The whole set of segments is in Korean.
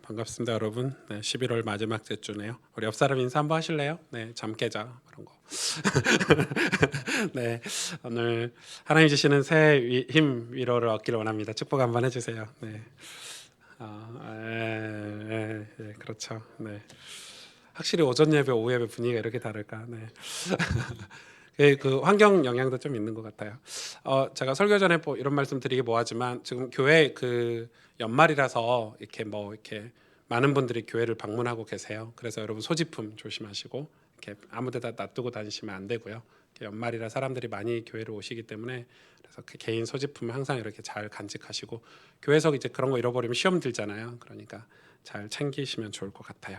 반갑습니다, 여러분. 네, 11월 마지막 주네요. 우리 옆 사람 인사 한번 하실래요? 네, 잠 깨자 그런 거. 네, 오늘 하나님 주시는 새 힘 위로를 얻기를 원합니다. 축복 한번 해주세요. 네, 그렇죠. 네, 확실히 오전 예배, 오후 예배 분위기가 이렇게 다를까? 네. 그 환경 영향도 좀 있는 것 같아요. 제가 설교 전에 뭐 이런 말씀 드리기 뭐하지만 지금 교회 그 연말이라서 이렇게 많은 분들이 교회를 방문하고 계세요. 그래서 여러분 소지품 조심하시고 이렇게 아무데다 놔두고 다니시면 안 되고요. 연말이라 사람들이 많이 교회를 오시기 때문에 그래서 그 개인 소지품 항상 이렇게 잘 간직하시고 교회에서 이제 그런 거 잃어버리면 시험 들잖아요. 그러니까 잘 챙기시면 좋을 것 같아요.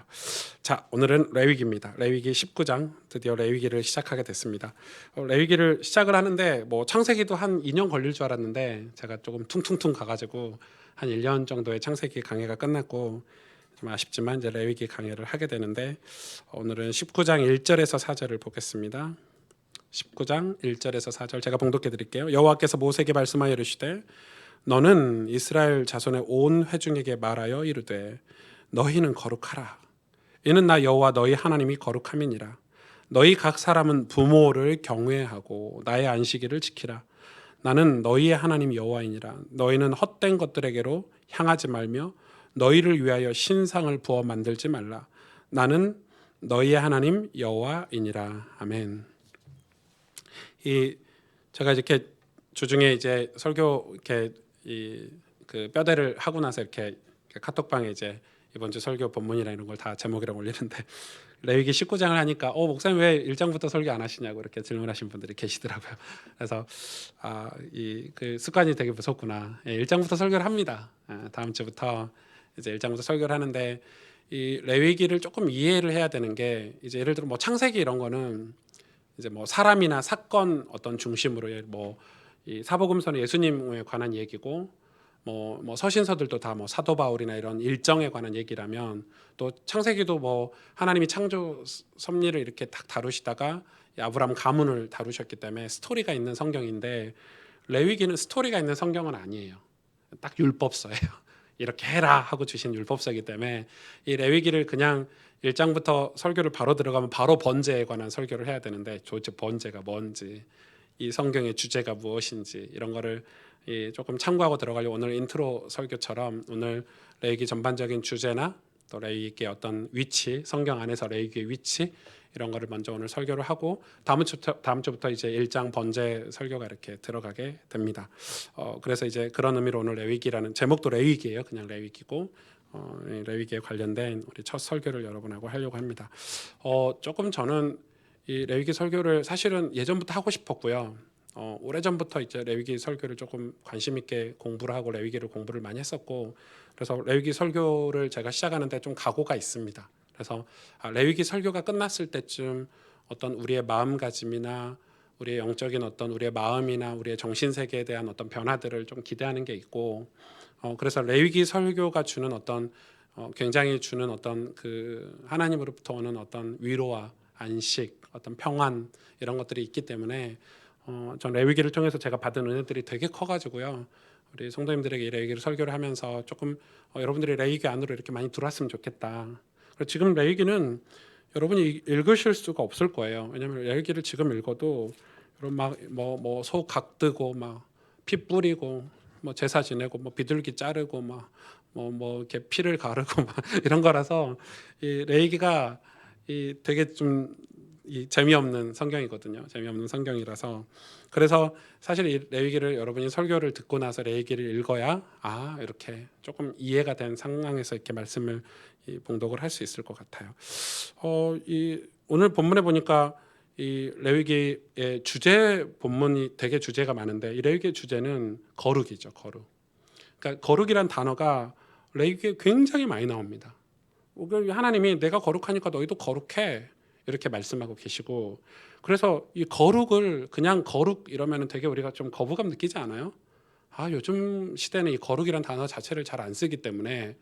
자, 오늘은 레위기입니다. 레위기 19장 드디어 레위기를 시작하게 됐습니다. 레위기를 시작을 하는데 뭐 창세기도 한 2년 걸릴 줄 알았는데 제가 조금 퉁퉁퉁 가가지고 한 1년 정도의 창세기 강해가 끝났고 좀 아쉽지만 이제 레위기 강해를 하게 되는데 오늘은 19장 1절에서 4절을 보겠습니다. 19장 1절에서 4절 제가 봉독해 드릴게요. 여호와께서 모세에게 말씀하여 이르시되 너는 이스라엘 자손의 온 회중에게 말하여 이르되 너희는 거룩하라. 이는 나 여호와 너희 하나님이 거룩함이니라. 너희 각 사람은 부모를 경외하고 나의 안식일을 지키라. 나는 너희의 하나님 여호와이니라. 너희는 헛된 것들에게로 향하지 말며 너희를 위하여 신상을 부어 만들지 말라. 나는 너희의 하나님 여호와이니라. 아멘. 제가 이렇게 주중에 이제 설교 이렇게 그 뼈대를 하고 나서 이렇게 카톡방에 이제 이번 주 설교 본문이나 이런 걸 다 제목이라고 올리는데 레위기 19장을 하니까 목사님 왜 1장부터 설교 안 하시냐고 이렇게 질문하신 분들이 계시더라고요. 그래서 이 그 습관이 되게 무섭구나. 1장부터 설교를 합니다. 다음 주부터 이제 1장부터 설교를 하는데 이 레위기를 조금 이해를 해야 되는 게 이제 예를 들어 뭐 창세기 이런 거는 이제 뭐 사람이나 사건 어떤 중심으로 이 사복음서는 예수님에 관한 얘기고 뭐 서신서들도 다 뭐 사도 바울이나 이런 일정에 관한 얘기라면 또 창세기도 뭐 하나님이 창조 섭리를 이렇게 딱 다루시다가 아브라함 가문을 다루셨기 때문에 스토리가 있는 성경인데 레위기는 스토리가 있는 성경은 아니에요. 딱 율법서예요. 이렇게 해라 하고 주신 율법서이기 때문에 이 레위기를 그냥 1장부터 설교를 바로 들어가면 바로 번제에 관한 설교를 해야 되는데 도대체 번제가 뭔지 이 성경의 주제가 무엇인지 이런 거를 조금 참고하고 들어가려고 오늘 인트로 설교처럼 오늘 레위기 전반적인 주제나 또 레위기의 어떤 위치, 성경 안에서 레위기의 위치 이런 거를 먼저 오늘 설교를 하고 다음 주부터 이제 1장 번제 설교가 이렇게 들어가게 됩니다. 그래서 이제 그런 의미로 오늘 레위기라는 제목도 레위기예요. 그냥 레위기고 레위기에 관련된 우리 첫 설교를 여러분하고 하려고 합니다. 조금 저는 이 레위기 설교를 사실은 예전부터 하고 싶었고요. 오래전부터 이제 레위기 설교를 조금 관심 있게 공부를 하고 레위기를 공부를 많이 했었고 그래서 레위기 설교를 제가 시작하는데 좀 각오가 있습니다. 그래서 레위기 설교가 끝났을 때쯤 어떤 우리의 마음가짐이나 우리의 영적인 어떤 우리의 마음이나 우리의 정신세계에 대한 어떤 변화들을 좀 기대하는 게 있고 그래서 레위기 설교가 주는 어떤 굉장히 주는 어떤 그 하나님으로부터 오는 어떤 위로와 안식, 어떤 평안 이런 것들이 있기 때문에 전 레위기를 통해서 제가 받은 은혜들이 되게 커가지고요. 우리 성도님들에게 이 레위기를 설교를 하면서 조금 여러분들이 레위기 안으로 이렇게 많이 들어왔으면 좋겠다. 그리고 지금 레위기는 여러분이 읽으실 수가 없을 거예요. 왜냐하면 레위기를 지금 읽어도 여러분 막뭐 소 각뜨고 막 피 뿌리고 뭐 제사 지내고 뭐 비둘기 자르고 뭐 이렇게 피를 가르고 막 이런 거라서 이 레위기가 되게 좀 재미없는 성경이거든요. 재미없는 성경이라서 그래서 사실 이 레위기를 여러분이 설교를 듣고 나서 레위기를 읽어야 이렇게 조금 이해가 된 상황에서 이렇게 말씀을 봉독을 할 수 있을 것 같아요. 오늘 본문에 보니까 이 레위기의 주제 본문이 되게 주제가 많은데 이 레위기의 주제는 거룩이죠. 거룩. 그러니까 거룩이란 단어가 레위기에 굉장히 많이 나옵니다. 하나님이 내가 거룩하니까 너희도 거룩해 이렇게 말씀하고 계시고 그래서 이 거룩을 그냥 거룩 이러면 되게 우리가 좀 거부감 느끼지 않아요? 요즘 시대는 이 거룩이란 단어 자체를 잘 안 쓰기 때문에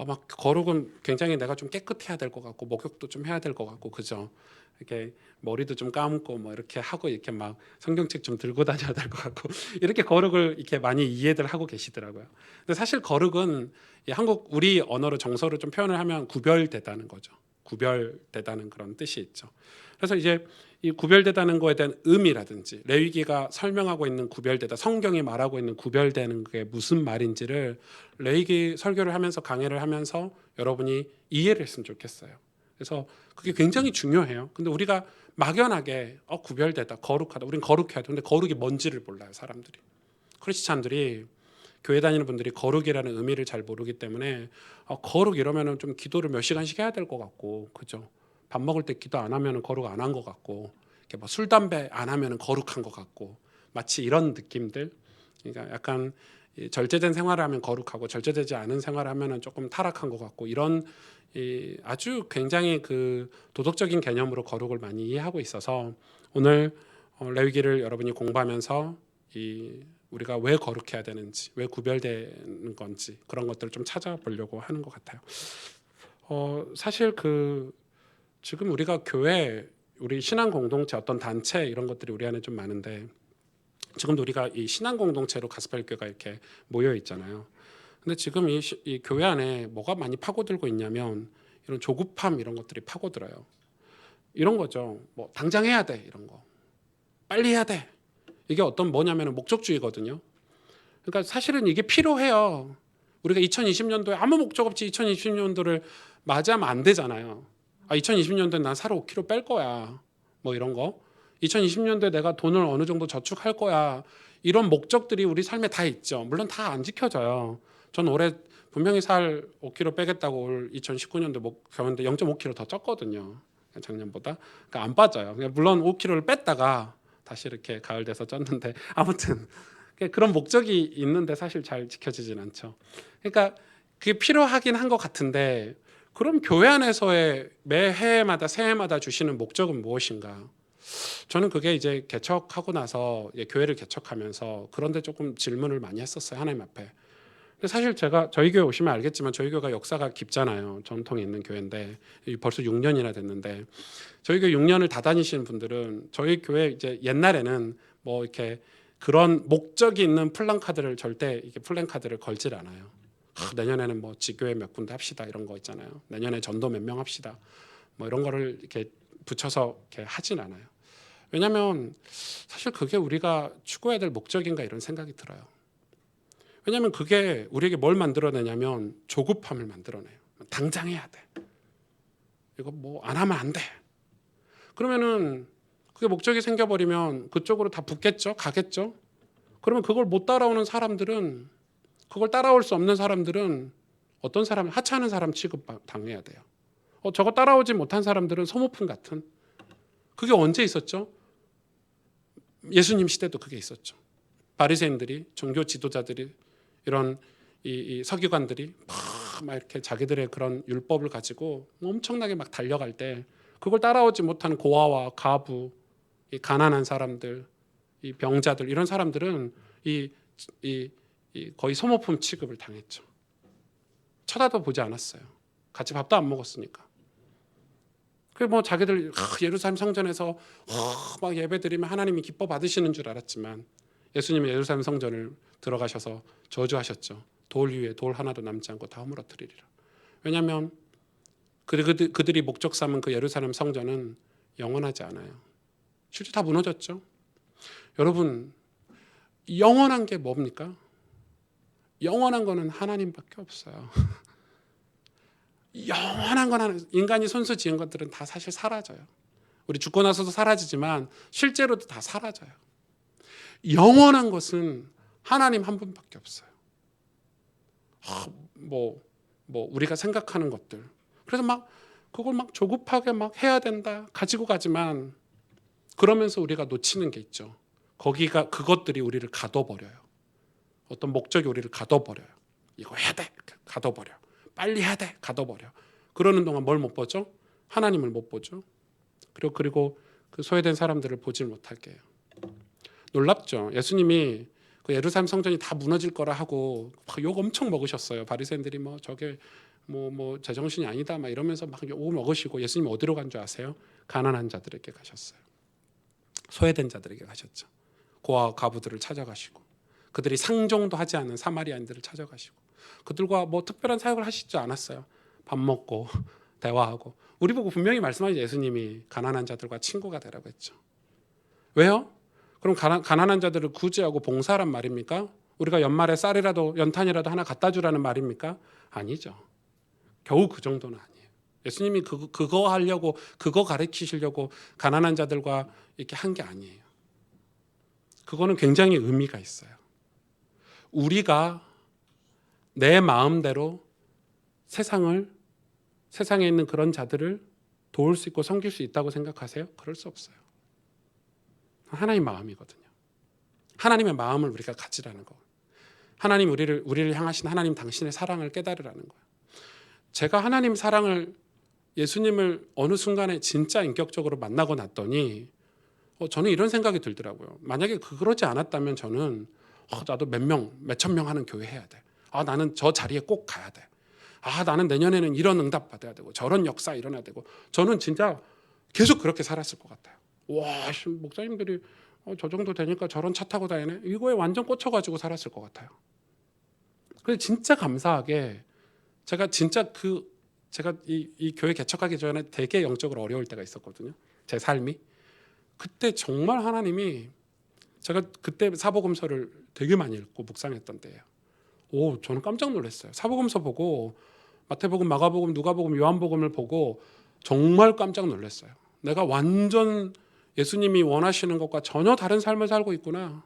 막 거룩은 굉장히 내가 좀 깨끗해야 될 것 같고 목욕도 좀 해야 될 것 같고 그죠? 이렇게 머리도 좀 감고 뭐 이렇게 하고 이렇게 막 성경책 좀 들고 다녀야 될 것 같고 이렇게 거룩을 이렇게 많이 이해들 하고 계시더라고요. 근데 사실 거룩은 이 한국 우리 언어로 정서로 좀 표현을 하면 구별되다는 거죠. 구별되다는 그런 뜻이 있죠. 그래서 이제 이 구별되다는 거에 대한 의미라든지 레위기가 설명하고 있는 구별되다, 성경이 말하고 있는 구별되는 게 무슨 말인지를 레위기 설교를 하면서 강해를 하면서 여러분이 이해를 했으면 좋겠어요. 그래서 그게 굉장히 중요해요. 근데 우리가 막연하게 구별되다, 거룩하다, 우린 거룩해야 돼. 근데 거룩이 뭔지를 몰라요, 사람들이. 크리스찬들이 교회 다니는 분들이 거룩이라는 의미를 잘 모르기 때문에 거룩 이러면은 좀 기도를 몇 시간씩 해야 될 것 같고, 그죠? 밥 먹을 때 기도 안 하면은 거룩 안 한 것 같고, 이렇게 뭐 술 담배 안 하면은 거룩한 것 같고, 마치 이런 느낌들. 그러니까 약간 절제된 생활을 하면 거룩하고 절제되지 않은 생활을 하면은 조금 타락한 것 같고 이런 아주 굉장히 그 도덕적인 개념으로 거룩을 많이 이해하고 있어서 오늘 레위기를 여러분이 공부하면서 우리가 왜 거룩해야 되는지, 왜 구별되는 건지 그런 것들을 좀 찾아보려고 하는 것 같아요. 사실 지금 우리가 교회, 우리 신앙 공동체, 어떤 단체 이런 것들이 우리 안에 좀 많은데 지금도 우리가 이 신앙 공동체로 가스펠 교회가 이렇게 모여 있잖아요. 근데 지금 이 교회 안에 뭐가 많이 파고들고 있냐면 이런 조급함 이런 것들이 파고들어요. 이런 거죠. 뭐 당장 해야 돼 이런 거, 빨리 해야 돼. 이게 어떤 뭐냐면 목적주의거든요. 그러니까 사실은 이게 필요해요. 우리가 2020년도에 아무 목적 없이 2020년도를 맞이하면 안 되잖아요. 2020년도에 난 살을 5kg 뺄 거야. 뭐 이런 거. 2020년도에 내가 돈을 어느 정도 저축할 거야. 이런 목적들이 우리 삶에 다 있죠. 물론 다 안 지켜져요. 전 올해 분명히 살 5kg 빼겠다고 올 2019년도 목표였는데 0.5kg 더 쪘거든요. 작년보다. 그러니까 안 빠져요. 물론 5kg를 뺐다가 다시 이렇게 가을 돼서 쪘는데 아무튼 그런 목적이 있는데 사실 잘 지켜지진 않죠. 그러니까 그게 필요하긴 한 것 같은데 그럼 교회 안에서의 매해마다 새해마다 주시는 목적은 무엇인가? 저는 그게 이제 개척하고 나서 교회를 개척하면서 그런데 조금 질문을 많이 했었어요. 하나님 앞에. 근데 사실 제가 저희 교회 오시면 알겠지만 저희 교회가 역사가 깊잖아요. 전통이 있는 교회인데 벌써 6년이나 됐는데 저희 교회 6년을 다 다니시는 분들은 저희 교회 이제 옛날에는 뭐 이렇게 그런 목적이 있는 플랜카드를 절대 이게 플랜카드를 걸질 않아요. 내년에는 뭐 지교회 몇 군데 합시다 이런 거 있잖아요. 내년에 전도 몇 명 합시다. 뭐 이런 거를 이렇게 붙여서 이렇게 하진 않아요. 왜냐하면 사실 그게 우리가 추구해야 될 목적인가 이런 생각이 들어요. 왜냐하면 그게 우리에게 뭘 만들어내냐면 조급함을 만들어내요. 당장 해야 돼. 이거 뭐 안 하면 안 돼. 그러면은 그게 목적이 생겨버리면 그쪽으로 다 붙겠죠, 가겠죠. 그러면 그걸 못 따라오는 사람들은, 그걸 따라올 수 없는 사람들은 어떤 사람, 하찮은 사람 취급 당해야 돼요. 저거 따라오지 못한 사람들은 소모품 같은. 그게 언제 있었죠? 예수님 시대도 그게 있었죠. 바리새인들이, 종교 지도자들이, 이런 이 서기관들이 막 이렇게 자기들의 그런 율법을 가지고 엄청나게 막 달려갈 때 그걸 따라오지 못한 고아와 가부, 이 가난한 사람들, 이 병자들 이런 사람들은 이 거의 소모품 취급을 당했죠. 쳐다도 보지 않았어요. 같이 밥도 안 먹었으니까. 그 뭐 자기들 예루살렘 성전에서 막 예배드리면 하나님이 기뻐 받으시는 줄 알았지만 예수님이 예루살렘 성전을 들어가셔서 저주하셨죠. 돌 위에 돌 하나도 남지 않고 다 허물어뜨리리라. 왜냐하면 그들이 목적 삼은 그 예루살렘 성전은 영원하지 않아요. 실제 다 무너졌죠. 여러분, 영원한 게 뭡니까? 영원한 거는 하나님밖에 없어요. 영원한 건 하나, 인간이 손수 지은 것들은 다 사실 사라져요. 우리 죽고 나서도 사라지지만 실제로도 다 사라져요. 영원한 것은 하나님 한 분밖에 없어요. 뭐 우리가 생각하는 것들. 그래서 막 그걸 막 조급하게 막 해야 된다 가지고 가지만 그러면서 우리가 놓치는 게 있죠. 거기가 그것들이 우리를 가둬버려요. 어떤 목적이 우리를 가둬버려요. 이거 해야 돼 가둬버려. 빨리 해야 돼 가둬버려. 그러는 동안 뭘 못 보죠? 하나님을 못 보죠. 그리고 그 소외된 사람들을 보질 못하게 해요. 놀랍죠. 예수님이 그 예루살렘 성전이 다 무너질 거라 하고 막 욕 엄청 먹으셨어요. 바리새인들이 뭐 저게 뭐 제정신이 아니다 막 이러면서 막 욕 먹으시고 예수님 어디로 간 줄 아세요? 가난한 자들에게 가셨어요. 소외된 자들에게 가셨죠. 고아 과부들을 찾아가시고 그들이 상종도 하지 않은 사마리아인들을 찾아가시고 그들과 뭐 특별한 사역을 하시지 않았어요. 밥 먹고 대화하고 우리 보고 분명히 말씀하신 예수님이 가난한 자들과 친구가 되라고 했죠. 왜요? 그럼 가난한 자들을 구제하고 봉사란 말입니까? 우리가 연말에 쌀이라도 연탄이라도 하나 갖다 주라는 말입니까? 아니죠. 겨우 그 정도는 아니에요. 예수님이 그거 하려고 그거 가르치시려고 가난한 자들과 이렇게 한 게 아니에요. 그거는 굉장히 의미가 있어요. 우리가 내 마음대로 세상에 있는 그런 자들을 도울 수 있고 섬길 수 있다고 생각하세요? 그럴 수 없어요. 하나님 마음이거든요. 하나님의 마음을 우리가 가지라는 거. 하나님 우리를 향하신 하나님 당신의 사랑을 깨달으라는 거예요. 제가 하나님 사랑을 예수님을 어느 순간에 진짜 인격적으로 만나고 났더니 저는 이런 생각이 들더라고요. 만약에 그러지 않았다면 저는 나도 몇천 명 하는 교회 해야 돼. 나는 저 자리에 꼭 가야 돼. 나는 내년에는 이런 응답 받아야 되고 저런 역사 일어나야 되고 저는 진짜 계속 그렇게 살았을 것 같아요. 와, 목사님들이 저 정도 되니까 저런 차 타고 다니네. 이거에 완전 꽂혀가지고 살았을 것 같아요. 그래서 진짜 감사하게 제가 이 교회 개척하기 전에 되게 영적으로 어려울 때가 있었거든요. 제 삶이. 그때 정말 하나님이 제가 그때 사복음서를 되게 많이 읽고 묵상했던 때예요. 저는 깜짝 놀랐어요. 사복음서 보고 마태복음, 마가복음, 누가복음, 요한복음을 보고 정말 깜짝 놀랐어요. 내가 완전 예수님이 원하시는 것과 전혀 다른 삶을 살고 있구나.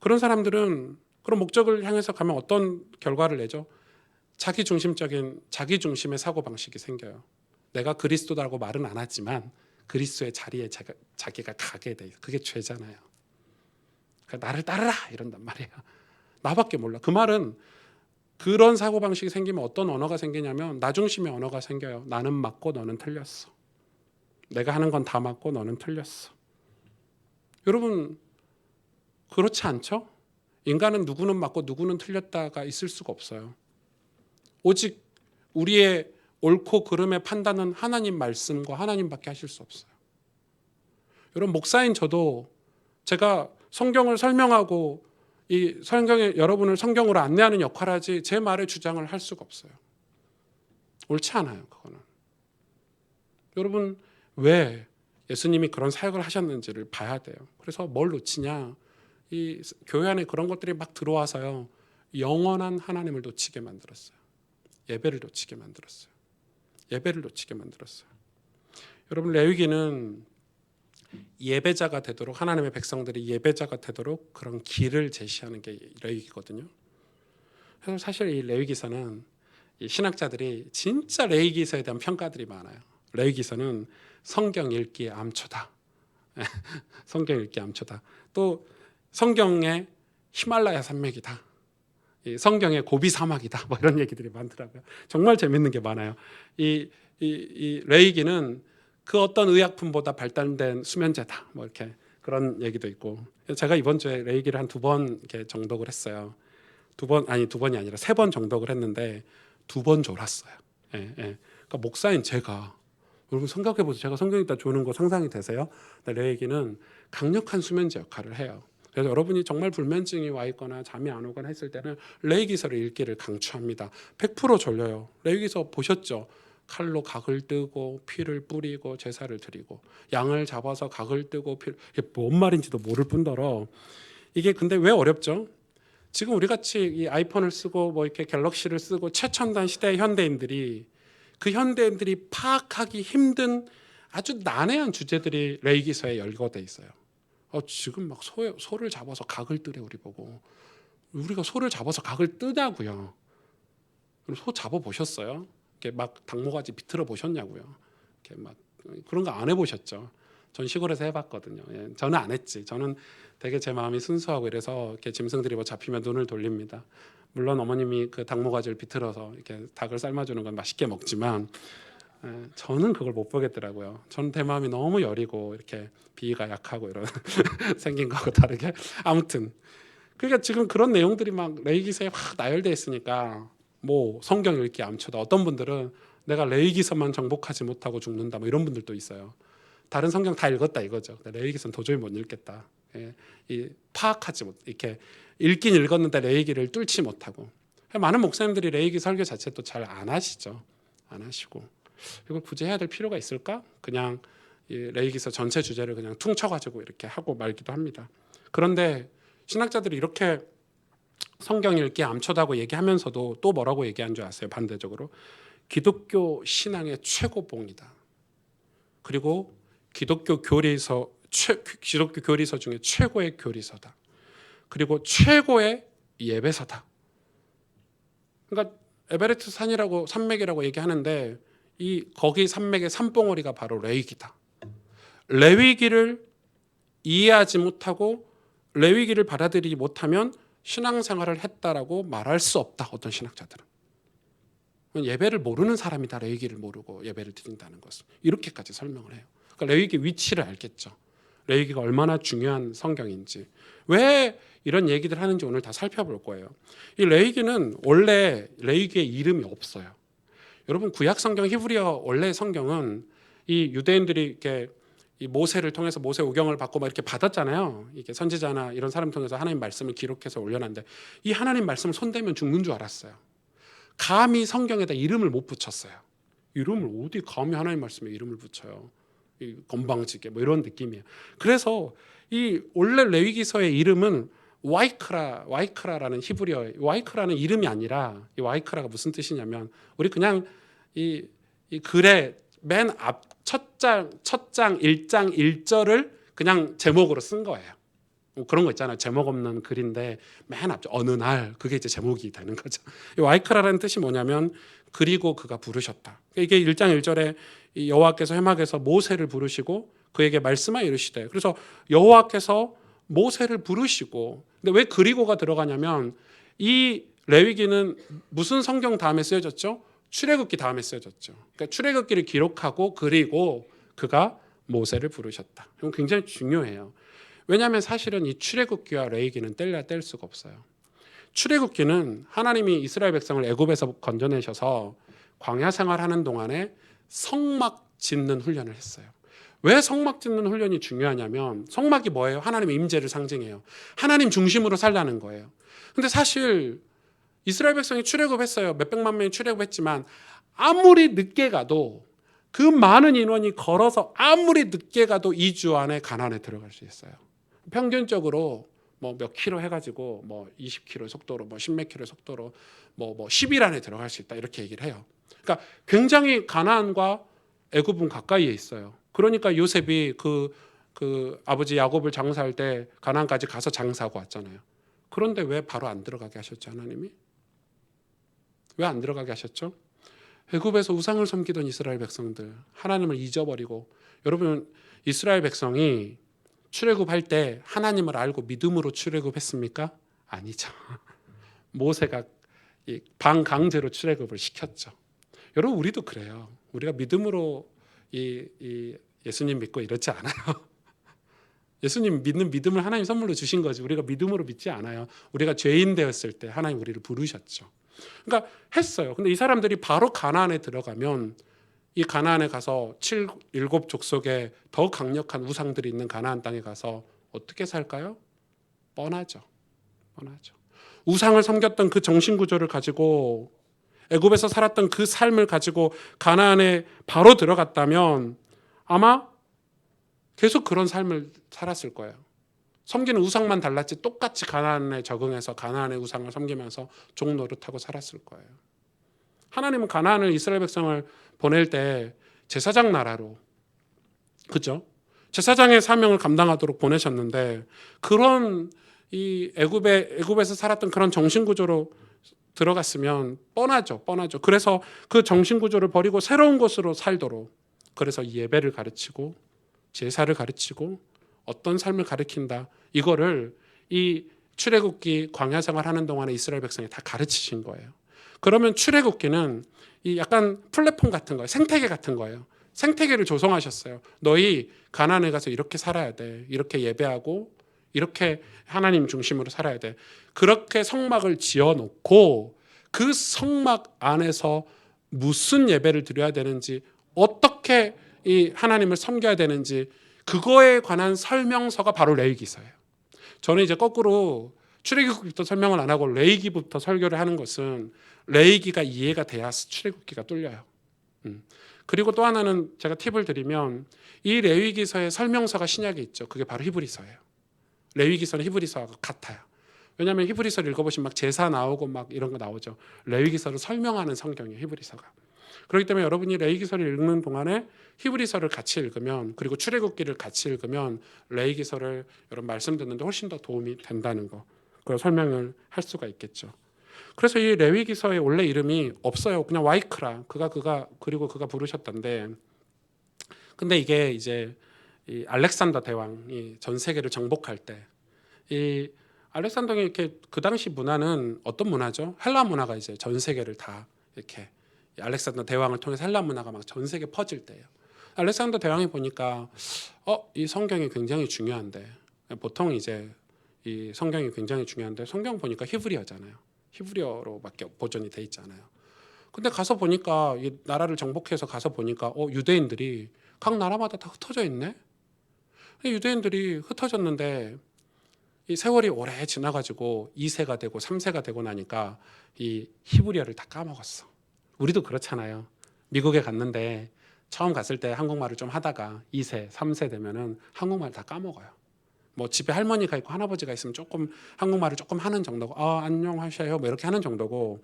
그런 사람들은 그런 목적을 향해서 가면 어떤 결과를 내죠? 자기 중심의 사고방식이 생겨요. 내가 그리스도다라고 말은 안 하지만 그리스도의 자리에 자기가 가게 돼. 그게 죄잖아요. 그러니까 나를 따르라 이런단 말이에요. 나밖에 몰라. 그 말은 그런 사고방식이 생기면 어떤 언어가 생기냐면 나 중심의 언어가 생겨요. 나는 맞고 너는 틀렸어. 내가 하는 건 다 맞고 너는 틀렸어. 여러분 그렇지 않죠? 인간은 누구는 맞고 누구는 틀렸다가 있을 수가 없어요. 오직 우리의 옳고 그름의 판단은 하나님 말씀과 하나님밖에 하실 수 없어요. 여러분 목사인 저도 제가 성경을 설명하고 이 성경에 여러분을 성경으로 안내하는 역할을 하지 제 말에 주장을 할 수가 없어요. 옳지 않아요. 그거는. 여러분 왜 예수님이 그런 사역을 하셨는지를 봐야 돼요. 그래서 뭘 놓치냐? 이 교회 안에 그런 것들이 막 들어와서요. 영원한 하나님을 놓치게 만들었어요. 예배를 놓치게 만들었어요. 예배를 놓치게 만들었어요. 여러분 레위기는 예배자가 되도록 하나님의 백성들이 예배자가 되도록 그런 길을 제시하는 게 레위기거든요. 그래서 사실 이 레위기서는 이 신학자들이 진짜 레위기서에 대한 평가들이 많아요. 레위기서는 성경 읽기의 암초다. 성경 읽기 암초다. 또 성경의 히말라야 산맥이다. 이 성경의 고비 사막이다. 뭐 이런 얘기들이 많더라고요. 정말 재밌는 게 많아요. 이 레위기는 그 어떤 의약품보다 발달된 수면제다. 뭐 이렇게 그런 얘기도 있고. 제가 이번 주에 레위기를 한 2번 이렇게 정독을 했어요. 두 번이 아니라 3번 정독을 했는데 2번 졸았어요. 예. 그러니까 목사인 제가 여러분 생각해 보세요. 제가 성경 읽다 조는 거 상상이 되세요? 레위기는 강력한 수면제 역할을 해요. 그래서 여러분이 정말 불면증이 와 있거나 잠이 안 오거나 했을 때는 레위기서를 읽기를 강추합니다. 100% 졸려요. 레위기서 보셨죠? 칼로 각을 뜨고 피를 뿌리고 제사를 드리고 양을 잡아서 각을 뜨고 이게 뭔 말인지도 모를 뿐더러 이게 근데 왜 어렵죠? 지금 우리 같이 이 아이폰을 쓰고 뭐 이렇게 갤럭시를 쓰고 최첨단 시대의 현대인들이 그 현대인들이 파악하기 힘든 아주 난해한 주제들이 레위기서에 열거돼 있어요. 지금 막 소를 잡아서 각을 뜨래 우리 보고. 우리가 소를 잡아서 각을 뜨냐고요. 소 잡아 보셨어요? 이렇게 막 닭모가지 비틀어 보셨냐고요. 이렇게 막 그런 거 안 해보셨죠? 전 시골에서 해봤거든요. 예, 저는 안 했지. 저는 되게 제 마음이 순수하고 이래서 이렇게 짐승들이 뭐 잡히면 눈을 돌립니다. 물론 어머님이 그 닭모가지를 비틀어서 이렇게 닭을 삶아주는 건 맛있게 먹지만 저는 그걸 못 보겠더라고요. 저는 제 마음이 너무 여리고 이렇게 비위가 약하고 이런 생긴 거하고 다르게 아무튼 그러니까 지금 그런 내용들이 막 레위기서에 확 나열돼 있으니까 뭐 성경 읽기 암초다. 어떤 분들은 내가 레위기서만 정복하지 못하고 죽는다. 뭐 이런 분들도 있어요. 다른 성경 다 읽었다 이거죠. 레위기서는 도저히 못 읽겠다. 이 파악하지 못 이렇게 읽긴 읽었는데 레위기를 뚫지 못하고 많은 목사님들이 레위기 설교 자체도 잘 안 하시죠. 안 하시고 이걸 굳이 해야 될 필요가 있을까? 그냥 이 레위기서 전체 주제를 그냥 퉁쳐가지고 이렇게 하고 말기도 합니다. 그런데 신학자들이 이렇게 성경 읽기 암초다고 얘기하면서도 또 뭐라고 얘기한 줄 아세요? 반대적으로 기독교 신앙의 최고봉이다. 그리고 기독교 교리서 중에 최고의 교리서다. 그리고 최고의 예배서다. 그러니까 에베레스트 산이라고 산맥이라고 얘기하는데 거기 산맥의 산봉우리가 바로 레위기다. 레위기를 이해하지 못하고 레위기를 받아들이지 못하면 신앙생활을 했다라고 말할 수 없다. 어떤 신학자들은 예배를 모르는 사람이다. 레위기를 모르고 예배를 드린다는 것은 이렇게까지 설명을 해요. 그러니까 레위기 위치를 알겠죠. 레위기가 얼마나 중요한 성경인지 왜 이런 얘기들 하는지 오늘 다 살펴볼 거예요. 이 레위기는 원래 레위기의 이름이 없어요. 여러분 구약 성경 히브리어 원래 성경은 이 유대인들이 이렇게 이 모세를 통해서 모세 오경을 받고 막 이렇게 받았잖아요. 이게 선지자나 이런 사람 통해서 하나님 말씀을 기록해서 올려놨는데 이 하나님 말씀을 손대면 죽는 줄 알았어요. 감히 성경에다 이름을 못 붙였어요. 이름을 어디 감히 하나님 말씀에 이름을 붙여요. 이 건방지게 뭐 이런 느낌이에요. 그래서 이 원래 레위기서의 이름은 와이크라라는 히브리어 와이크라는 이름이 아니라 이 와이크라가 무슨 뜻이냐면 우리 그냥 이 글의 맨 앞 첫 장 1장 1절을 그냥 제목으로 쓴 거예요. 그런 거 있잖아요. 제목 없는 글인데 맨 앞 어느 날 그게 이제 제목이 되는 거죠. 이 와이크라라는 뜻이 뭐냐면 그리고 그가 부르셨다. 이게 1장 1절에 여호와께서 회막에서 모세를 부르시고 그에게 말씀하여 이르시되 그래서 여호와께서 모세를 부르시고 근데 왜 그리고가 들어가냐면 이 레위기는 무슨 성경 다음에 쓰여졌죠? 출애굽기 다음에 쓰여졌죠. 그러니까 출애굽기를 기록하고 그리고 그가 모세를 부르셨다. 이건 굉장히 중요해요. 왜냐하면 사실은 이 출애굽기와 레위기는 뗄 수가 없어요. 출애굽기는 하나님이 이스라엘 백성을 애굽에서 건져내셔서 광야 생활하는 동안에 성막 짓는 훈련을 했어요. 왜 성막 짓는 훈련이 중요하냐면 성막이 뭐예요? 하나님의 임재를 상징해요. 하나님 중심으로 살라는 거예요. 근데 사실 이스라엘 백성이 출애굽했어요. 몇백만 명이 출애굽했지만 아무리 늦게 가도 그 많은 인원이 걸어서 아무리 늦게 가도 2주 안에 가나안에 들어갈 수 있어요. 평균적으로 뭐 몇 킬로 해가지고 뭐 20킬로 속도로 뭐 10몇 킬로 속도로 뭐 10일 안에 들어갈 수 있다 이렇게 얘기를 해요. 그러니까 굉장히 가나안과 애굽은 가까이에 있어요. 그러니까 요셉이 그 아버지 야곱을 장사할 때 가나안까지 가서 장사하고 왔잖아요. 그런데 왜 바로 안 들어가게 하셨죠 하나님이? 왜 안 들어가게 하셨죠? 애굽에서 우상을 섬기던 이스라엘 백성들 하나님을 잊어버리고 여러분 이스라엘 백성이 출애굽할 때 하나님을 알고 믿음으로 출애굽했습니까? 아니죠. 모세가 반강제로 출애굽을 시켰죠. 여러분 우리도 그래요. 우리가 믿음으로 이 예수님 믿고 이렇지 않아요. 예수님 믿는 믿음을 하나님 선물로 주신 거지 우리가 믿음으로 믿지 않아요. 우리가 죄인 되었을 때 하나님 우리를 부르셨죠. 그러니까 했어요. 근데 이 사람들이 바로 가나안에 들어가면 이 가나안에 가서 7족속에 더 강력한 우상들이 있는 가나안 땅에 가서 어떻게 살까요? 뻔하죠. 우상을 섬겼던 그 정신구조를 가지고 애굽에서 살았던 그 삶을 가지고 가나안에 바로 들어갔다면 아마 계속 그런 삶을 살았을 거예요. 섬기는 우상만 달랐지 똑같이 가나안에 적응해서 가나안의 우상을 섬기면서 종 노릇하고 살았을 거예요. 하나님은 가나안을 이스라엘 백성을 보낼 때 제사장 나라로 그죠? 제사장의 사명을 감당하도록 보내셨는데 그런 이 애굽에서 살았던 그런 정신 구조로 들어갔으면 뻔하죠. 그래서 그 정신 구조를 버리고 새로운 곳으로 살도록 그래서 예배를 가르치고 제사를 가르치고 어떤 삶을 가르친다. 이거를 이 출애굽기 광야 생활하는 동안에 이스라엘 백성이 다 가르치신 거예요. 그러면 출애굽기는 이 약간 플랫폼 같은 거예요. 생태계 같은 거예요. 생태계를 조성하셨어요. 너희 가나안에 가서 이렇게 살아야 돼. 이렇게 예배하고 이렇게 하나님 중심으로 살아야 돼. 그렇게 성막을 지어놓고 그 성막 안에서 무슨 예배를 드려야 되는지, 어떻게 이 하나님을 섬겨야 되는지, 그거에 관한 설명서가 바로 레위기서예요. 저는 이제 거꾸로 출애굽기부터 설명을 안 하고 레위기부터 설교를 하는 것은 레위기가 이해가 돼야 출애굽기가 뚫려요. 그리고 또 하나는 제가 팁을 드리면, 이 레위기서의 설명서가 신약에 있죠. 그게 바로 히브리서예요. 레위기서는 히브리서하고 같아요. 왜냐하면 히브리서를 읽어보시면 막 제사 나오고 막 이런 거 나오죠. 레위기서를 설명하는 성경이에요, 히브리서가. 그렇기 때문에 여러분이 레위기서를 읽는 동안에 히브리서를 같이 읽으면, 그리고 출애굽기를 같이 읽으면 레위기서를 여러분 말씀 듣는데 훨씬 더 도움이 된다는 거, 그걸 설명을 할 수가 있겠죠. 그래서 이 레위기서의 원래 이름이 없어요. 그냥 와이크라, 그리고 그가 부르셨던데, 근데 이게 이제 이 알렉산더 대왕이 전 세계를 정복할 때, 이 알렉산더가 이렇게, 그 당시 문화는 어떤 문화죠? 헬라 문화가 이제 전 세계를 다 이렇게, 알렉산더 대왕을 통해서 헬라 문화가 막 전 세계 퍼질 때예요. 알렉산더 대왕이 보니까 이 성경이 굉장히 중요한데, 보통 이제 이 성경이 굉장히 중요한데 성경 보니까 히브리어잖아요. 히브리어로밖에 보존이 돼 있잖아요. 근데 가서 보니까, 이 나라를 정복해서 가서 보니까 유대인들이 각 나라마다 다 흩어져 있네. 유대인들이 흩어졌는데 이 세월이 오래 지나가지고 2세가 되고 3세가 되고 나니까 이 히브리어를 다 까먹었어. 우리도 그렇잖아요. 미국에 갔는데 처음 갔을 때 한국말을 좀 하다가 2세, 3세 되면은 한국말 다 까먹어요. 뭐 집에 할머니가 있고 할아버지가 있으면 조금 한국말을 조금 하는 정도고, 안녕하세요 뭐 이렇게 하는 정도고,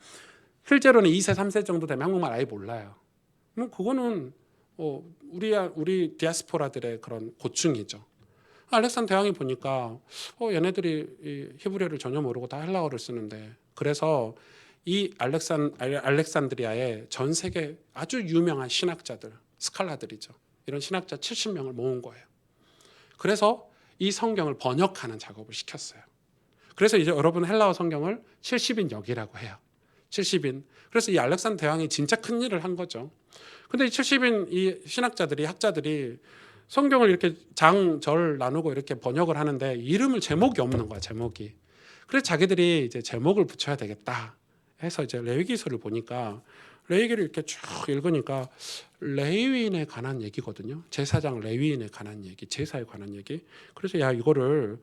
실제로는 2세, 3세 정도 되면 한국말 아예 몰라요. 뭐 그거는 우리 디아스포라들의 그런 고충이죠. 알렉산더 대왕이 보니까 얘네들이 이 히브리어를 전혀 모르고 다 헬라어를 쓰는데, 그래서 이 알렉산드리아에 전 세계 아주 유명한 신학자들, 스칼라들이죠. 이런 신학자 70명을 모은 거예요. 그래서 이 성경을 번역하는 작업을 시켰어요. 그래서 이제 여러분 헬라어 성경을 70인 역이라고 해요. 70인. 그래서 이 알렉산더 대왕이 진짜 큰 일을 한 거죠. 근데 이 70인 이 신학자들이, 학자들이 성경을 이렇게 장, 절 나누고 이렇게 번역을 하는데 이름을, 제목이 없는 거야, 제목이. 그래서 자기들이 이제 제목을 붙여야 되겠다 해서 이제 레위기서를 보니까, 레위기를 이렇게 쭉 읽으니까 레위인에 관한 얘기거든요. 제사장 레위인에 관한 얘기, 제사에 관한 얘기. 그래서 이거를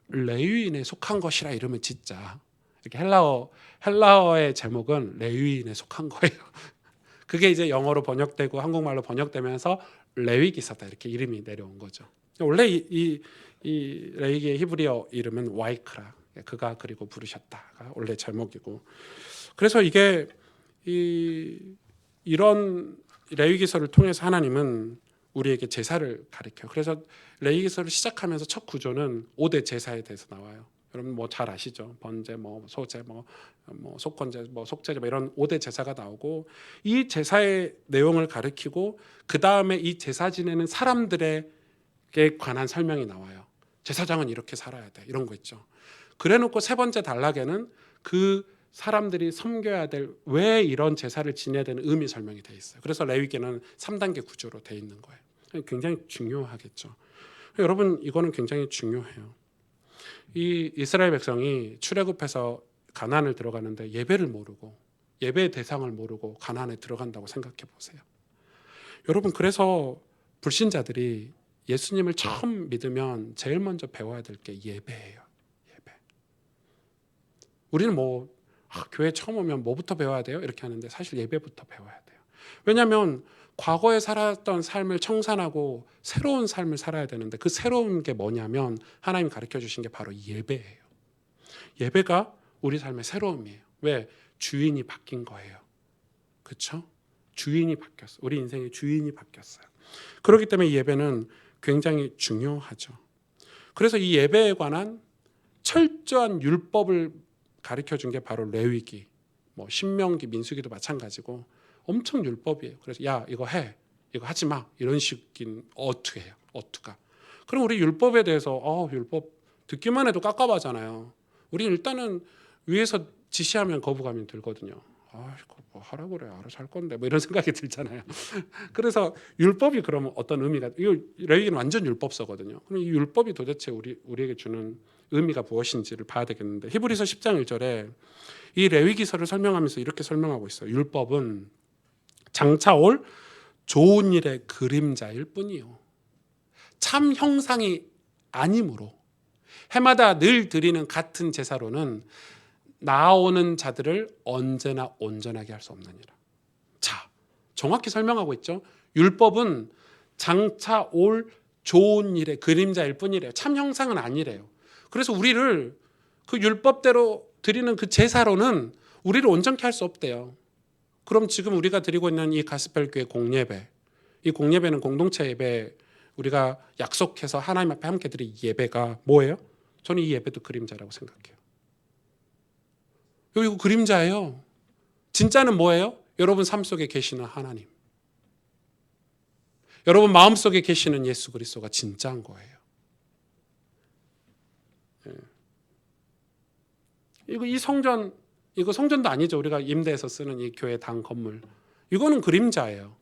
레위인에 속한 것이라 이름을 짓자. 이렇게 헬라어의 제목은 레위인에 속한 거예요. 그게 이제 영어로 번역되고 한국말로 번역되면서 레위기서다 이렇게 이름이 내려온 거죠. 원래 이 레위기의 히브리어 이름은 와이크라, 그가 그리고 부르셨다가 원래 제목이고, 그래서 이게 이런 레위기서를 통해서 하나님은 우리에게 제사를 가르쳐요. 그래서 레위기서를 시작하면서 첫 구조는 5대 제사에 대해서 나와요. 여러분 뭐 잘 아시죠? 번제, 뭐 소제, 뭐 속건제, 뭐 속제제, 뭐 이런 5대 제사가 나오고, 이 제사의 내용을 가르치고 그 다음에 이 제사 지내는 사람들에게 관한 설명이 나와요. 제사장은 이렇게 살아야 돼, 이런 거 있죠. 그래놓고 세 번째 단락에는 그 사람들이 섬겨야 될, 왜 이런 제사를 지내야 되는 의미 설명이 돼 있어요. 그래서 레위기는 3단계 구조로 돼 있는 거예요. 굉장히 중요하겠죠. 여러분 이거는 굉장히 중요해요. 이 이스라엘 백성이 출애굽해서 가나안을 들어가는데 예배를 모르고, 예배의 대상을 모르고 가나안에 들어간다고 생각해 보세요. 여러분, 그래서 불신자들이 예수님을 처음 믿으면 제일 먼저 배워야 될 게 예배예요. 예배. 우리는 교회 처음 오면 뭐부터 배워야 돼요? 이렇게 하는데 사실 예배부터 배워야 돼요. 왜냐하면 과거에 살았던 삶을 청산하고 새로운 삶을 살아야 되는데, 그 새로운 게 뭐냐면 하나님 가르쳐 주신 게 바로 예배예요. 예배가 우리 삶의 새로움이에요. 왜? 주인이 바뀐 거예요. 그렇죠? 주인이 바뀌었어요. 우리 인생의 주인이 바뀌었어요. 그렇기 때문에 이 예배는 굉장히 중요하죠. 그래서 이 예배에 관한 철저한 율법을 가르쳐 준 게 바로 레위기, 신명기, 민수기도 마찬가지고 엄청 율법이에요. 그래서 이거 해, 이거 하지 마, 이런 식인 어투예요. 어투가. 그럼 우리 율법에 대해서 율법 듣기만 해도 깝깝하잖아요. 우리 일단은 위에서 지시하면 거부감이 들거든요. 이거 뭐 하라 그래, 알아서 할 건데 뭐 이런 생각이 들잖아요. 그래서 율법이 그러면 어떤 의미가, 이거 레위기는 완전 율법서거든요. 그럼 이 율법이 도대체 우리에게 주는 의미가 무엇인지를 봐야 되겠는데, 히브리서 10장 1절에 이 레위기서를 설명하면서 이렇게 설명하고 있어요. 율법은 장차 올 좋은 일의 그림자일 뿐이요, 참 형상이 아니므로 해마다 늘 드리는 같은 제사로는 나아오는 자들을 언제나 온전하게 할 수 없느니라. 자, 정확히 설명하고 있죠. 율법은 장차 올 좋은 일의 그림자일 뿐이래요. 참 형상은 아니래요. 그래서 우리를 그 율법대로 드리는 그 제사로는 우리를 온전케 할 수 없대요. 그럼 지금 우리가 드리고 있는 이 가스펠교회 공예배, 이 공예배는 공동체 예배, 우리가 약속해서 하나님 앞에 함께 드릴 예배가 뭐예요? 저는 이 예배도 그림자라고 생각해요. 이거 그림자예요. 진짜는 뭐예요? 여러분 삶 속에 계시는 하나님, 여러분 마음 속에 계시는 예수 그리스도가 진짜인 거예요. 이 성전, 이거 성전도 아니죠. 우리가 임대해서 쓰는 이 교회 당 건물, 이거는 그림자예요.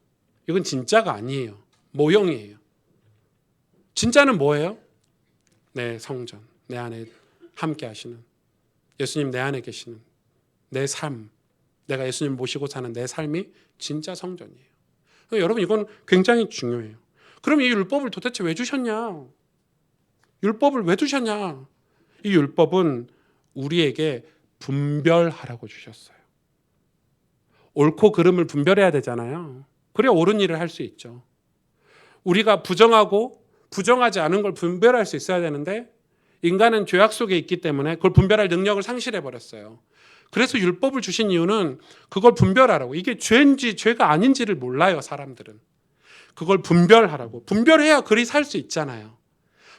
이건 진짜가 아니에요. 모형이에요. 진짜는 뭐예요? 내 성전, 내 안에 함께 하시는 예수님, 내 안에 계시는 내 삶, 내가 예수님 모시고 사는 내 삶이 진짜 성전이에요. 여러분, 이건 굉장히 중요해요. 그럼 이 율법을 도대체 왜 주셨냐? 율법을 왜 주셨냐? 이 율법은 우리에게 분별하라고 주셨어요. 옳고 그름을 분별해야 되잖아요. 그래야 옳은 일을 할 수 있죠. 우리가 부정하고 부정하지 않은 걸 분별할 수 있어야 되는데, 인간은 죄악 속에 있기 때문에 그걸 분별할 능력을 상실해 버렸어요. 그래서 율법을 주신 이유는 그걸 분별하라고. 이게 죄인지 죄가 아닌지를 몰라요, 사람들은. 그걸 분별하라고. 분별해야 그리 살 수 있잖아요.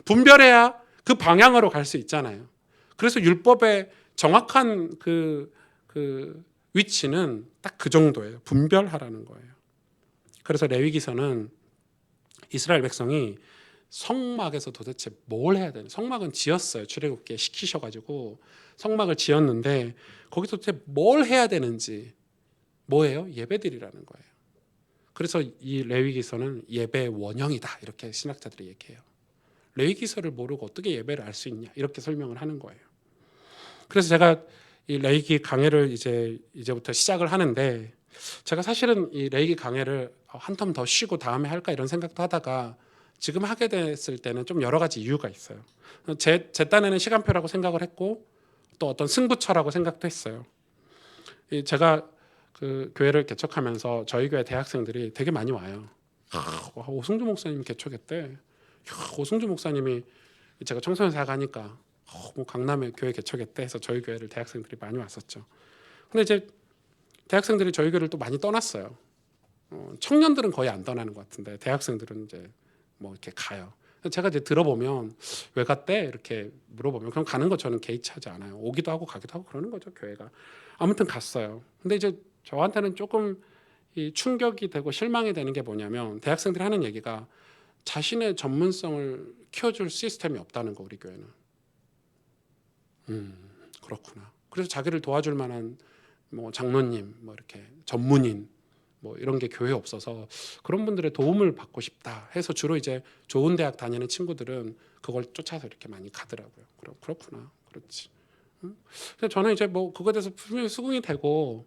분별해야 그 방향으로 갈 수 있잖아요. 그래서 율법의 정확한 그 위치는 딱 그 정도예요. 분별하라는 거예요. 그래서 레위기서는 이스라엘 백성이 성막에서 도대체 뭘 해야 되는, 성막은 지었어요. 출애굽기에 시키셔가지고 성막을 지었는데 거기서 도대체 뭘 해야 되는지, 뭐예요? 예배드리라는 거예요. 그래서 이 레위기서는 예배의 원형이다, 이렇게 신학자들이 얘기해요. 레위기서를 모르고 어떻게 예배를 알 수 있냐, 이렇게 설명을 하는 거예요. 그래서 제가 이 레위기 강해를 이제부터 시작을 하는데, 제가 사실은 이 레위기 강해를 한 텀 더 쉬고 다음에 할까 이런 생각도 하다가 지금 하게 됐을 때는 좀 여러 가지 이유가 있어요. 제 딴에는 시간표라고 생각을 했고, 또 어떤 승부처라고 생각도 했어요. 제가 그 교회를 개척하면서 저희 교회 대학생들이 되게 많이 와요. 오승주 목사님 개척했대. 오승주 목사님이, 제가 청소년사 가니까 뭐 강남에 교회 개척했대 해서 저희 교회를 대학생들이 많이 왔었죠. 근데 이제 대학생들이 저희 교회를 또 많이 떠났어요. 청년들은 거의 안 떠나는 것 같은데 대학생들은 이제 뭐 이렇게 가요. 제가 이제 들어보면 왜 갔대? 이렇게 물어보면 그냥 가는 거 저는 개의치하지 않아요. 오기도 하고 가기도 하고 그러는 거죠, 교회가. 아무튼 갔어요. 근데 이제 저한테는 조금 이 충격이 되고 실망이 되는 게 뭐냐면, 대학생들이 하는 얘기가 자신의 전문성을 키워줄 시스템이 없다는 거, 우리 교회는. 그렇구나. 그래서 자기를 도와줄 만한 뭐 장로님, 뭐 이렇게 전문인, 뭐 이런 게 교회에 없어서 그런 분들의 도움을 받고 싶다 해서 주로 이제 좋은 대학 다니는 친구들은 그걸 쫓아서 이렇게 많이 가더라고요. 그렇구나, 그렇지. 근데 저는 이제 뭐 그거에 대해서 분명히 수긍이 되고,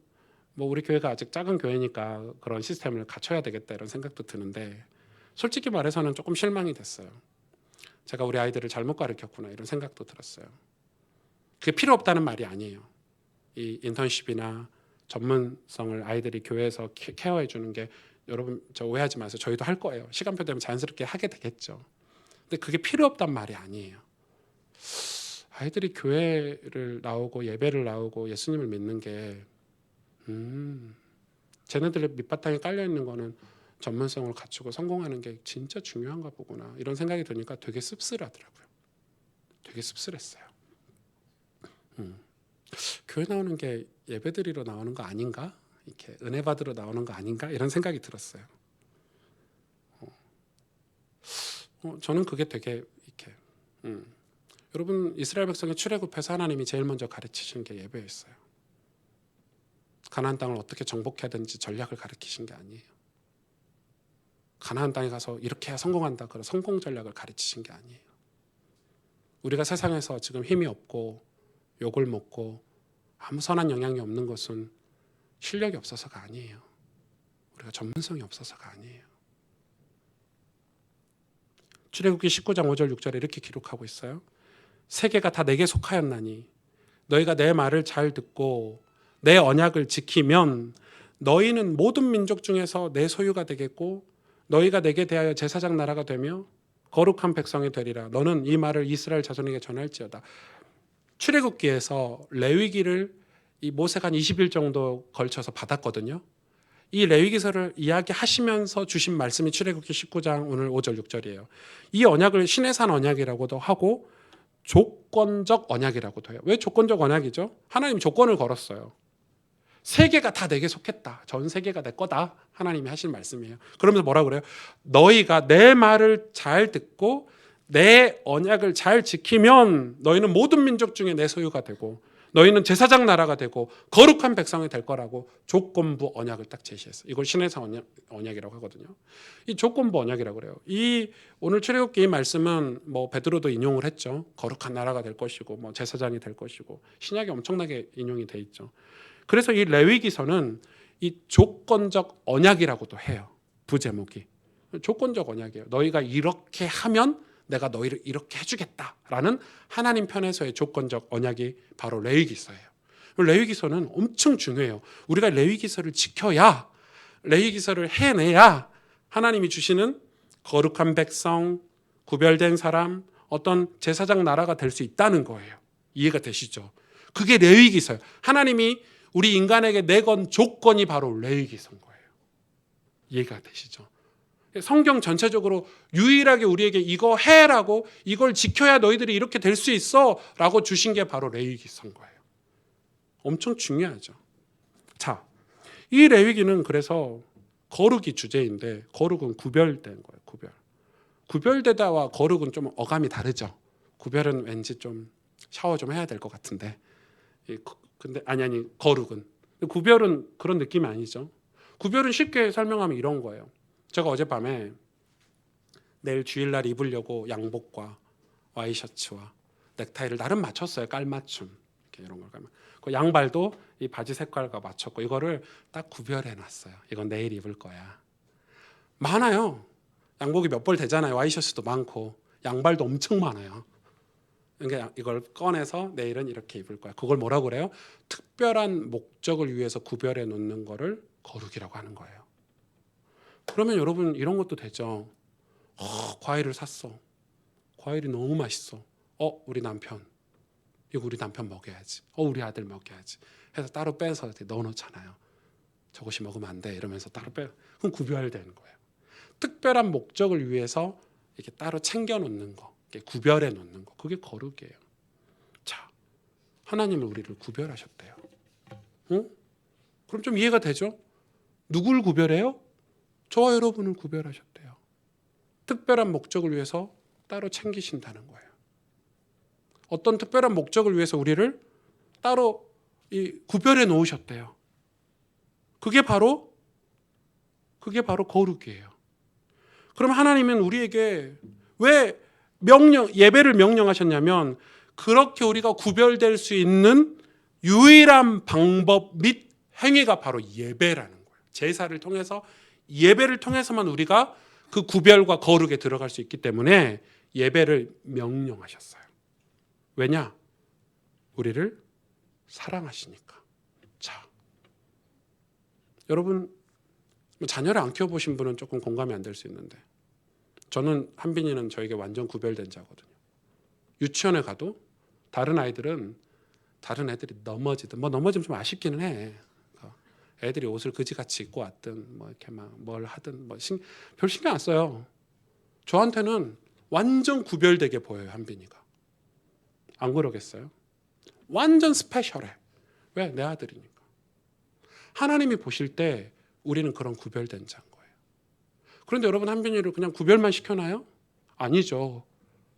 뭐 우리 교회가 아직 작은 교회니까 그런 시스템을 갖춰야 되겠다 이런 생각도 드는데, 솔직히 말해서는 조금 실망이 됐어요. 제가 우리 아이들을 잘못 가르쳤구나 이런 생각도 들었어요. 그게 필요 없다는 말이 아니에요. 이 인턴십이나 전문성을 아이들이 교회에서 케어해 주는 게, 여러분 저 오해하지 마세요. 저희도 할 거예요. 시간표 되면 자연스럽게 하게 되겠죠. 근데 그게 필요 없단 말이 아니에요. 아이들이 교회를 나오고 예배를 나오고 예수님을 믿는 게 쟤네들의 밑바탕에 깔려 있는 거는 전문성을 갖추고 성공하는 게 진짜 중요한가 보구나 이런 생각이 드니까 되게 씁쓸하더라고요. 되게 씁쓸했어요. 교회 나오는 게 예배드리러 나오는 거 아닌가? 이렇게 은혜 받으러 나오는 거 아닌가? 이런 생각이 들었어요. 저는 그게 되게 이렇게 여러분, 이스라엘 백성의 출애굽해서 하나님이 제일 먼저 가르치신 게 예배였어요. 가나안 땅을 어떻게 정복해야 되는지 전략을 가르치신 게 아니에요. 가나안 땅에 가서 이렇게 해야 성공한다 그런 성공 전략을 가르치신 게 아니에요. 우리가 세상에서 지금 힘이 없고 욕을 먹고 아무 선한 영향이 없는 것은 실력이 없어서가 아니에요. 우리가 전문성이 없어서가 아니에요. 출애굽기 19장 5절 6절에 이렇게 기록하고 있어요. 세계가 다 내게 속하였나니 너희가 내 말을 잘 듣고 내 언약을 지키면 너희는 모든 민족 중에서 내 소유가 되겠고 너희가 내게 대하여 제사장 나라가 되며 거룩한 백성이 되리라. 너는 이 말을 이스라엘 자손에게 전할지어다. 출애굽기에서 레위기를 이 모세가 한 20일 정도 걸쳐서 받았거든요. 이 레위기서를 이야기하시면서 주신 말씀이 출애굽기 19장 오늘 5절 6절이에요. 이 언약을 신의 산 언약이라고도 하고 조건적 언약이라고도 해요. 왜 조건적 언약이죠? 하나님이 조건을 걸었어요. 세계가 다 내게 속했다. 전 세계가 내 거다. 하나님이 하신 말씀이에요. 그러면서 뭐라 그래요? 너희가 내 말을 잘 듣고 내 언약을 잘 지키면 너희는 모든 민족 중에 내 소유가 되고 너희는 제사장 나라가 되고 거룩한 백성이 될 거라고 조건부 언약을 딱 제시했어요. 이걸 신의 산 언약이라고 하거든요. 이 조건부 언약이라고 그래요. 이 오늘 출애굽기 말씀은 뭐 베드로도 인용을 했죠. 거룩한 나라가 될 것이고 뭐 제사장이 될 것이고 신약에 엄청나게 인용이 돼 있죠. 그래서 이 레위기서는 이 조건적 언약이라고도 해요. 부제목이 조건적 언약이에요. 너희가 이렇게 하면 내가 너희를 이렇게 해주겠다라는 하나님 편에서의 조건적 언약이 바로 레위기서예요. 레위기서는 엄청 중요해요. 우리가 레위기서를 지켜야, 레위기서를 해내야 하나님이 주시는 거룩한 백성, 구별된 사람, 어떤 제사장 나라가 될 수 있다는 거예요. 이해가 되시죠? 그게 레위기서예요. 하나님이 우리 인간에게 내건 조건이 바로 레위기서인 거예요. 이해가 되시죠? 성경 전체적으로 유일하게 우리에게 이거 해라고, 이걸 지켜야 너희들이 이렇게 될 수 있어 라고 주신 게 바로 레위기서인 거예요. 엄청 중요하죠. 자, 이 레위기는 그래서 거룩이 주제인데 거룩은 구별된 거예요. 구별되다와 거룩은 좀 어감이 다르죠. 구별은 왠지 좀 샤워 좀 해야 될 것 같은데, 근데 아니 거룩은, 구별은 그런 느낌이 아니죠. 구별은 쉽게 설명하면 이런 거예요. 제가 어젯밤에 내일 주일날 입으려고 양복과 와이셔츠와 넥타이를 나름 맞췄어요. 깔맞춤 이렇게 이런 걸 깔면. 그 양발도 이 바지 색깔과 맞췄고 이거를 딱 구별해 놨어요. 이건 내일 입을 거야. 많아요. 양복이 몇 벌 되잖아요. 와이셔츠도 많고 양발도 엄청 많아요. 그러니까 이걸 꺼내서 내일은 이렇게 입을 거야. 그걸 뭐라고 그래요? 특별한 목적을 위해서 구별해 놓는 거를 거룩이라고 하는 거예요. 그러면 여러분 이런 것도 되죠. 과일을 샀어. 과일이 너무 맛있어. 우리 남편. 이거 우리 남편 먹여야지. 우리 아들 먹여야지. 해서 따로 빼서 이렇게 넣어놓잖아요. 저것이 먹으면 안 돼. 이러면서 따로 빼. 그럼 구별되는 거예요. 특별한 목적을 위해서 이렇게 따로 챙겨놓는 거. 이렇게 구별해 놓는 거. 그게 거룩이에요. 자, 하나님은 우리를 구별하셨대요. 응? 그럼 좀 이해가 되죠? 누굴 구별해요? 저와 여러분을 구별하셨대요. 특별한 목적을 위해서 따로 챙기신다는 거예요. 어떤 특별한 목적을 위해서 우리를 따로 구별해 놓으셨대요. 그게 바로 거룩이에요. 그럼 하나님은 우리에게 왜 예배를 명령하셨냐면 그렇게 우리가 구별될 수 있는 유일한 방법 및 행위가 바로 예배라는 거예요. 제사를 통해서, 예배를 통해서만 우리가 그 구별과 거룩에 들어갈 수 있기 때문에 예배를 명령하셨어요. 왜냐? 우리를 사랑하시니까. 자, 여러분 자녀를 안 키워보신 분은 조금 공감이 안 될 수 있는데 저는 한빈이는 저에게 완전 구별된 자거든요. 유치원에 가도 다른 애들이 넘어지든 넘어지면 좀 아쉽기는 해. 애들이 옷을 그지같이 입고 왔든 이렇게 막 뭘 하든 별 신경 안 써요. 저한테는 완전 구별되게 보여요. 한빈이가. 안 그러겠어요? 완전 스페셜해. 왜? 내 아들이니까. 하나님이 보실 때 우리는 그런 구별된 자인 거예요. 그런데 여러분 한빈이를 그냥 구별만 시켜놔요? 아니죠.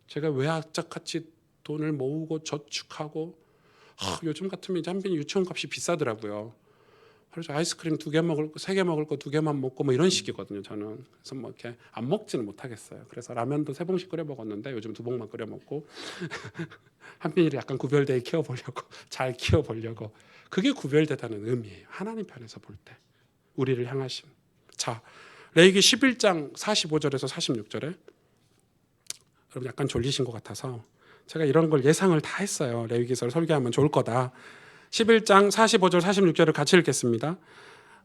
제가 외학자같이 돈을 모으고 저축하고 요즘 같으면 이제 한빈이 유치원 값이 비싸더라고요. 그래서 아이스크림 2개 먹을 거, 3개 먹을 거 2개만 먹고 뭐 이런 식이거든요. 저는 그래서 뭐 이렇게 안 먹지는 못하겠어요. 그래서 라면도 3봉씩 끓여 먹었는데 요즘 2봉만 끓여 먹고 한편이를 약간 구별되게 키워보려고 잘 키워보려고. 그게 구별되다는 의미예요. 하나님 편에서 볼 때 우리를 향하심. 자, 레위기 11장 45절에서 46절에 여러분 약간 졸리신 것 같아서 제가 이런 걸 예상을 다 했어요. 레위기서를 설교하면 좋을 거다. 11장 45절 46절을 같이 읽겠습니다.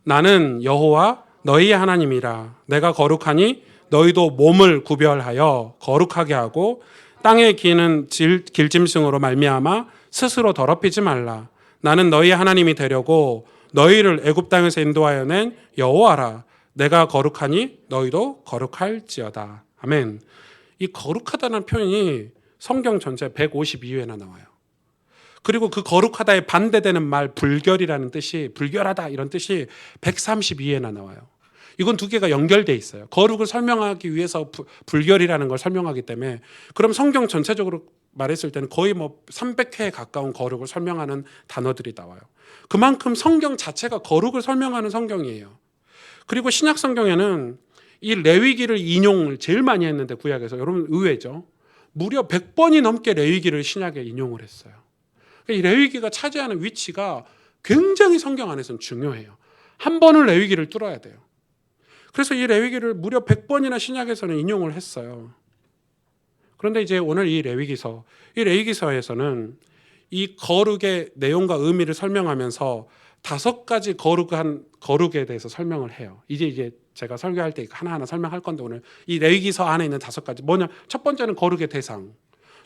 나는 여호와 너희의 하나님이라. 내가 거룩하니 너희도 몸을 구별하여 거룩하게 하고 땅에 기는 길짐승으로 말미암아 스스로 더럽히지 말라. 나는 너희의 하나님이 되려고 너희를 애굽 땅에서 인도하여 낸 여호와라. 내가 거룩하니 너희도 거룩할지어다. 아멘. 이 거룩하다는 표현이 성경 전체 152회나 나와요. 그리고 그 거룩하다에 반대되는 말 불결이라는 뜻이, 불결하다 이런 뜻이 132회나 나와요. 이건 두 개가 연결돼 있어요. 거룩을 설명하기 위해서 불결이라는 걸 설명하기 때문에, 그럼 성경 전체적으로 말했을 때는 거의 뭐 300회에 가까운 거룩을 설명하는 단어들이 나와요. 그만큼 성경 자체가 거룩을 설명하는 성경이에요. 그리고 신약 성경에는 이 레위기를 인용을 제일 많이 했는데, 구약에서 여러분 의외죠. 무려 100번이 넘게 레위기를 신약에 인용을 했어요. 이 레위기가 차지하는 위치가 굉장히 성경 안에서는 중요해요. 한 번은 레위기를 뚫어야 돼요. 그래서 이 레위기를 무려 100번이나 신약에서는 인용을 했어요. 그런데 이제 오늘 이 레위기서에서는 이 거룩의 내용과 의미를 설명하면서 5가지 거룩에 대해서 설명을 해요. 이제 제가 설교할 때 하나하나 설명할 건데, 오늘 이 레위기서 안에 있는 5가지 뭐냐? 첫 번째는 거룩의 대상,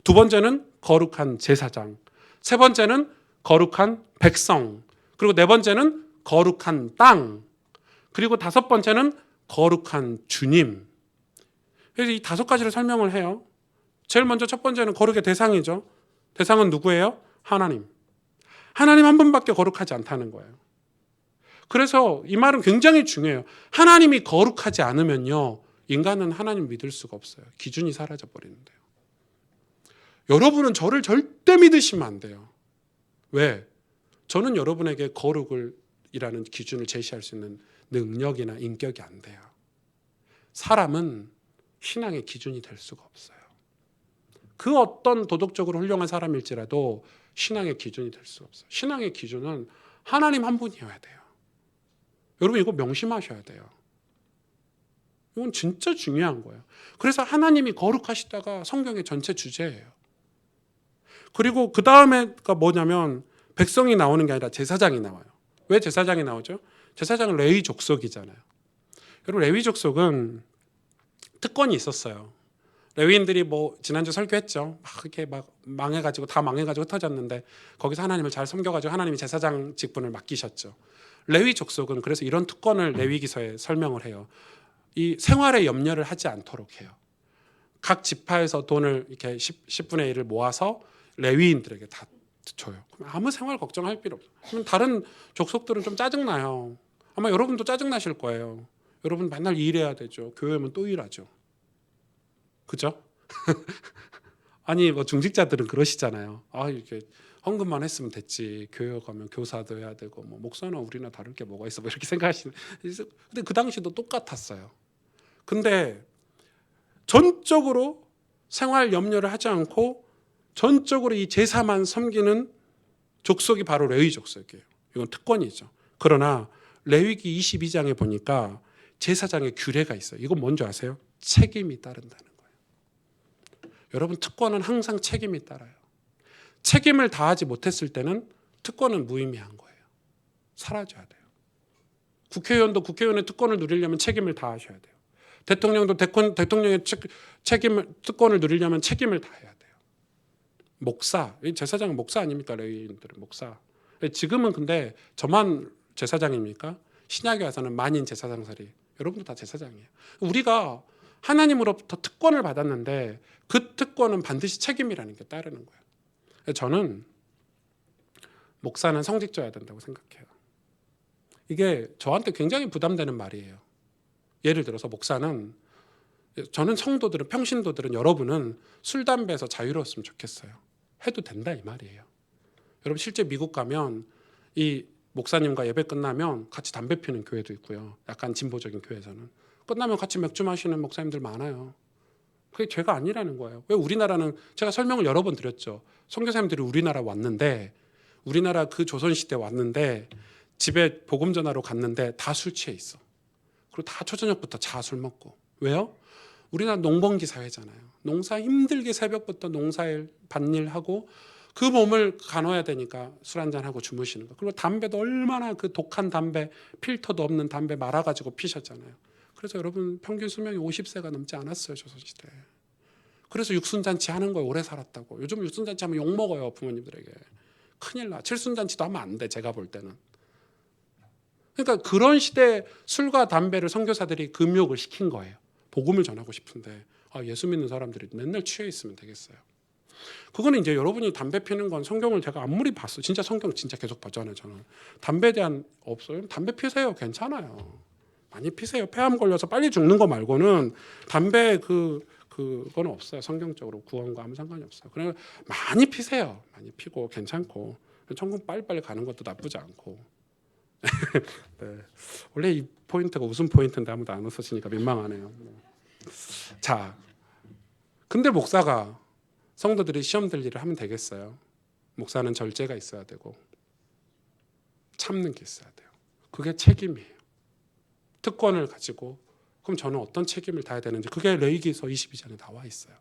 두 번째는 거룩한 제사장, 세 번째는 거룩한 백성, 그리고 네 번째는 거룩한 땅, 그리고 5번째는 거룩한 주님. 그래서 이 5가지를 설명을 해요. 제일 먼저 첫 번째는 거룩의 대상이죠. 대상은 누구예요? 하나님. 하나님 한 분밖에 거룩하지 않다는 거예요. 그래서 이 말은 굉장히 중요해요. 하나님이 거룩하지 않으면요, 인간은 하나님 믿을 수가 없어요. 기준이 사라져 버리는데요. 여러분은 저를 절대 믿으시면 안 돼요. 왜? 저는 여러분에게 거룩이라는 기준을 제시할 수 있는 능력이나 인격이 안 돼요. 사람은 신앙의 기준이 될 수가 없어요. 그 어떤 도덕적으로 훌륭한 사람일지라도 신앙의 기준이 될 수 없어요. 신앙의 기준은 하나님 한 분이어야 돼요. 여러분 이거 명심하셔야 돼요. 이건 진짜 중요한 거예요. 그래서 하나님이 거룩하시다가 성경의 전체 주제예요. 그리고 그 다음에가 뭐냐면 백성이 나오는 게 아니라 제사장이 나와요. 왜 제사장이 나오죠? 제사장은 레위 족속이잖아요. 여러분 레위 족속은 특권이 있었어요. 레위인들이 뭐 지난주 설교했죠. 이렇게 막 망해가지고 다 망해가지고 흩어졌는데 거기서 하나님을 잘 섬겨가지고 하나님이 제사장 직분을 맡기셨죠. 레위 족속은 그래서 이런 특권을 레위기서에 설명을 해요. 이 생활에 염려를 하지 않도록 해요. 각 지파에서 돈을 이렇게 10분의 1을 모아서 레위인들에게 다 줘요. 아무 생활 걱정할 필요 없어요. 다른 족속들은 좀 짜증나요. 아마 여러분도 짜증나실 거예요. 여러분 맨날 일해야 되죠. 교회 오면 또 일하죠. 그죠? 아니 뭐 중직자들은 그러시잖아요. 이렇게 헌금만 했으면 됐지. 교회 가면 교사도 해야 되고 뭐 목사나 우리나 다를 게 뭐가 있어, 뭐 이렇게 생각하시는. 근데 그 당시도 똑같았어요. 근데 전적으로 생활 염려를 하지 않고 전적으로 이 제사만 섬기는 족속이 바로 레위 족속이에요. 이건 특권이죠. 그러나 레위기 22장에 보니까 제사장의 규례가 있어요. 이건 뭔지 아세요? 책임이 따른다는 거예요. 여러분 특권은 항상 책임이 따라요. 책임을 다하지 못했을 때는 특권은 무의미한 거예요. 사라져야 돼요. 국회의원도 국회의원의 특권을 누리려면 책임을 다하셔야 돼요. 대통령도 대통령의 특권을 누리려면 책임을 다해야 돼요. 목사, 제사장은 목사 아닙니까? 레위인들은 목사. 지금은 근데 저만 제사장입니까? 신약에 와서는 만인 제사장살이. 여러분도 다 제사장이에요. 우리가 하나님으로부터 특권을 받았는데 그 특권은 반드시 책임이라는 게 따르는 거예요. 저는 목사는 성직자여야 된다고 생각해요. 이게 저한테 굉장히 부담되는 말이에요. 예를 들어서 목사는, 저는 성도들은, 평신도들은 여러분은 술, 담배에서 자유로웠으면 좋겠어요. 해도 된다 이 말이에요. 여러분 실제 미국 가면 이 목사님과 예배 끝나면 같이 담배 피는 교회도 있고요. 약간 진보적인 교회에서는 끝나면 같이 맥주 마시는 목사님들 많아요. 그게 죄가 아니라는 거예요. 왜 우리나라는 제가 설명을 여러 번 드렸죠. 선교사님들이 우리나라 왔는데 우리나라 그 조선시대 왔는데 집에 복음 전하러 갔는데 다 술 취해 있어. 그리고 다 초저녁부터 술 먹고. 왜요? 우리나라 농번기 사회잖아요. 농사 힘들게 새벽부터 농사일 밭일하고 그 몸을 가눠야 되니까 술 한잔하고 주무시는 거. 그리고 담배도 얼마나 그 독한 담배, 필터도 없는 담배 말아가지고 피셨잖아요. 그래서 여러분 평균 수명이 50세가 넘지 않았어요. 조선시대에. 그래서 육순잔치 하는 거예요. 오래 살았다고. 요즘 육순잔치 하면 욕먹어요. 부모님들에게. 큰일 나. 칠순잔치도 하면 안 돼. 제가 볼 때는. 그러니까 그런 시대에 술과 담배를 선교사들이 금욕을 시킨 거예요. 복음을 전하고 싶은데 예수 믿는 사람들이 맨날 취해 있으면 되겠어요. 그거는 이제 여러분이 담배 피는 건 성경을 제가 아무리 봤어. 진짜 성경 진짜 계속 봤잖아요. 저는. 담배에 대한 없어요. 담배 피세요. 괜찮아요. 많이 피세요. 폐암 걸려서 빨리 죽는 거 말고는 담배 그건 없어요. 성경적으로 구원과 아무 상관이 없어요. 그냥 많이 피세요. 많이 피고 괜찮고 천국 빨리빨리 가는 것도 나쁘지 않고. 네. 원래 이 포인트가 웃음 포인트인데 아무도 안 웃으시니까 민망하네요. 자, 근데 목사가 성도들이 시험 들 일을 하면 되겠어요? 목사는 절제가 있어야 되고 참는 게 있어야 돼요. 그게 책임이에요. 특권을 가지고 그럼 저는 어떤 책임을 다해야 되는지 그게 레위기서 22장에 나와 있어요.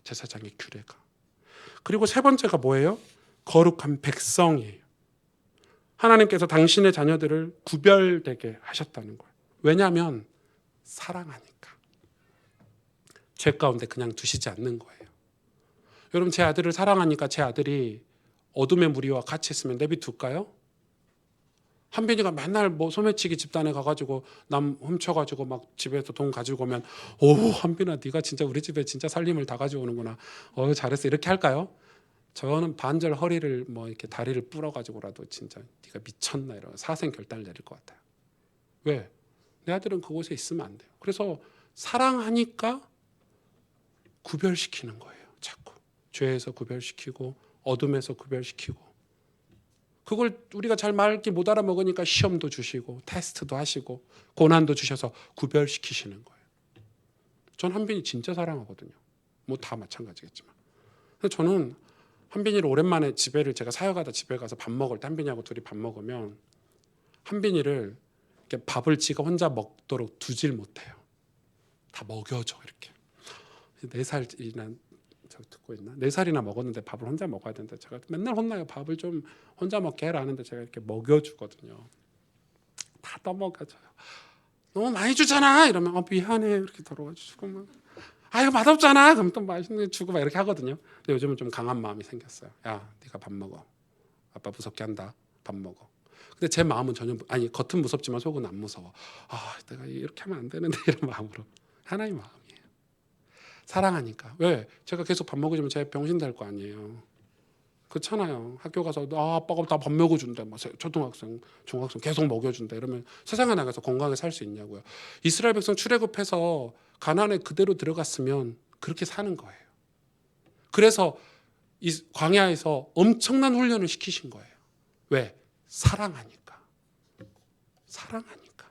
제사장의 규례가. 그리고 세 번째가 뭐예요? 거룩한 백성이에요. 하나님께서 당신의 자녀들을 구별되게 하셨다는 거예요. 왜냐하면 사랑하니까. 죄 가운데 그냥 두시지 않는 거예요. 여러분 제 아들을 사랑하니까 제 아들이 어둠의 무리와 같이 있으면 내비둘까요? 한빈이가 맨날 뭐 소매치기 집단에 가가지고 남 훔쳐가지고 막 집에서 돈 가지고 오면 한빈아 네가 진짜 우리 집에 진짜 살림을 다 가지고 오는구나. 잘했어 이렇게 할까요? 저는 반절 허리를 뭐 이렇게 다리를 불어가지고라도 진짜 네가 미쳤나 이런 사생 결단을 내릴 것 같아요. 왜? 내 아들은 그곳에 있으면 안 돼요. 그래서 사랑하니까 구별시키는 거예요. 자꾸 죄에서 구별시키고 어둠에서 구별시키고 그걸 우리가 잘 말기 못 알아먹으니까 시험도 주시고 테스트도 하시고 고난도 주셔서 구별시키시는 거예요. 전 한빈이 진짜 사랑하거든요. 뭐 다 마찬가지겠지만. 근데 저는 한빈이를 오랜만에 제가 사역하다 집에 가서 밥 먹을 때 한빈이하고 둘이 밥 먹으면 한빈이를 이렇게 밥을 지가 혼자 먹도록 두질 못해요. 다 먹여줘 이렇게. 4살이나 저 듣고 있나? 4살이나 먹었는데 밥을 혼자 먹어야 되는데 제가 맨날 혼나요. 밥을 좀 혼자 먹게 해라 하는데 제가 이렇게 먹여주거든요. 다 떠먹여줘요. 너무 많이 주잖아 이러면 미안해 이렇게 덜어가지고 막 이거 맛없잖아 그럼 또 맛있는 거 주고 막 이렇게 하거든요. 근데 요즘은 좀 강한 마음이 생겼어요. 야 네가 밥 먹어. 아빠 무섭게 한다. 밥 먹어. 근데 제 마음은 전혀 겉은 무섭지만 속은 안 무서워. 내가 이렇게 하면 안 되는데 이런 마음으로 하나님 마음이에요. 사랑하니까. 왜? 제가 계속 밥 먹여주면 제 병신 될 거 아니에요. 그렇잖아요. 학교 가서 아빠가 나 밥 먹여준다. 초등학생, 중학생 계속 먹여준다. 이러면 세상에 나가서 건강하게 살 수 있냐고요. 이스라엘 백성 출애굽해서 가나안에 그대로 들어갔으면 그렇게 사는 거예요. 그래서 이 광야에서 엄청난 훈련을 시키신 거예요. 왜? 사랑하니까. 사랑하니까.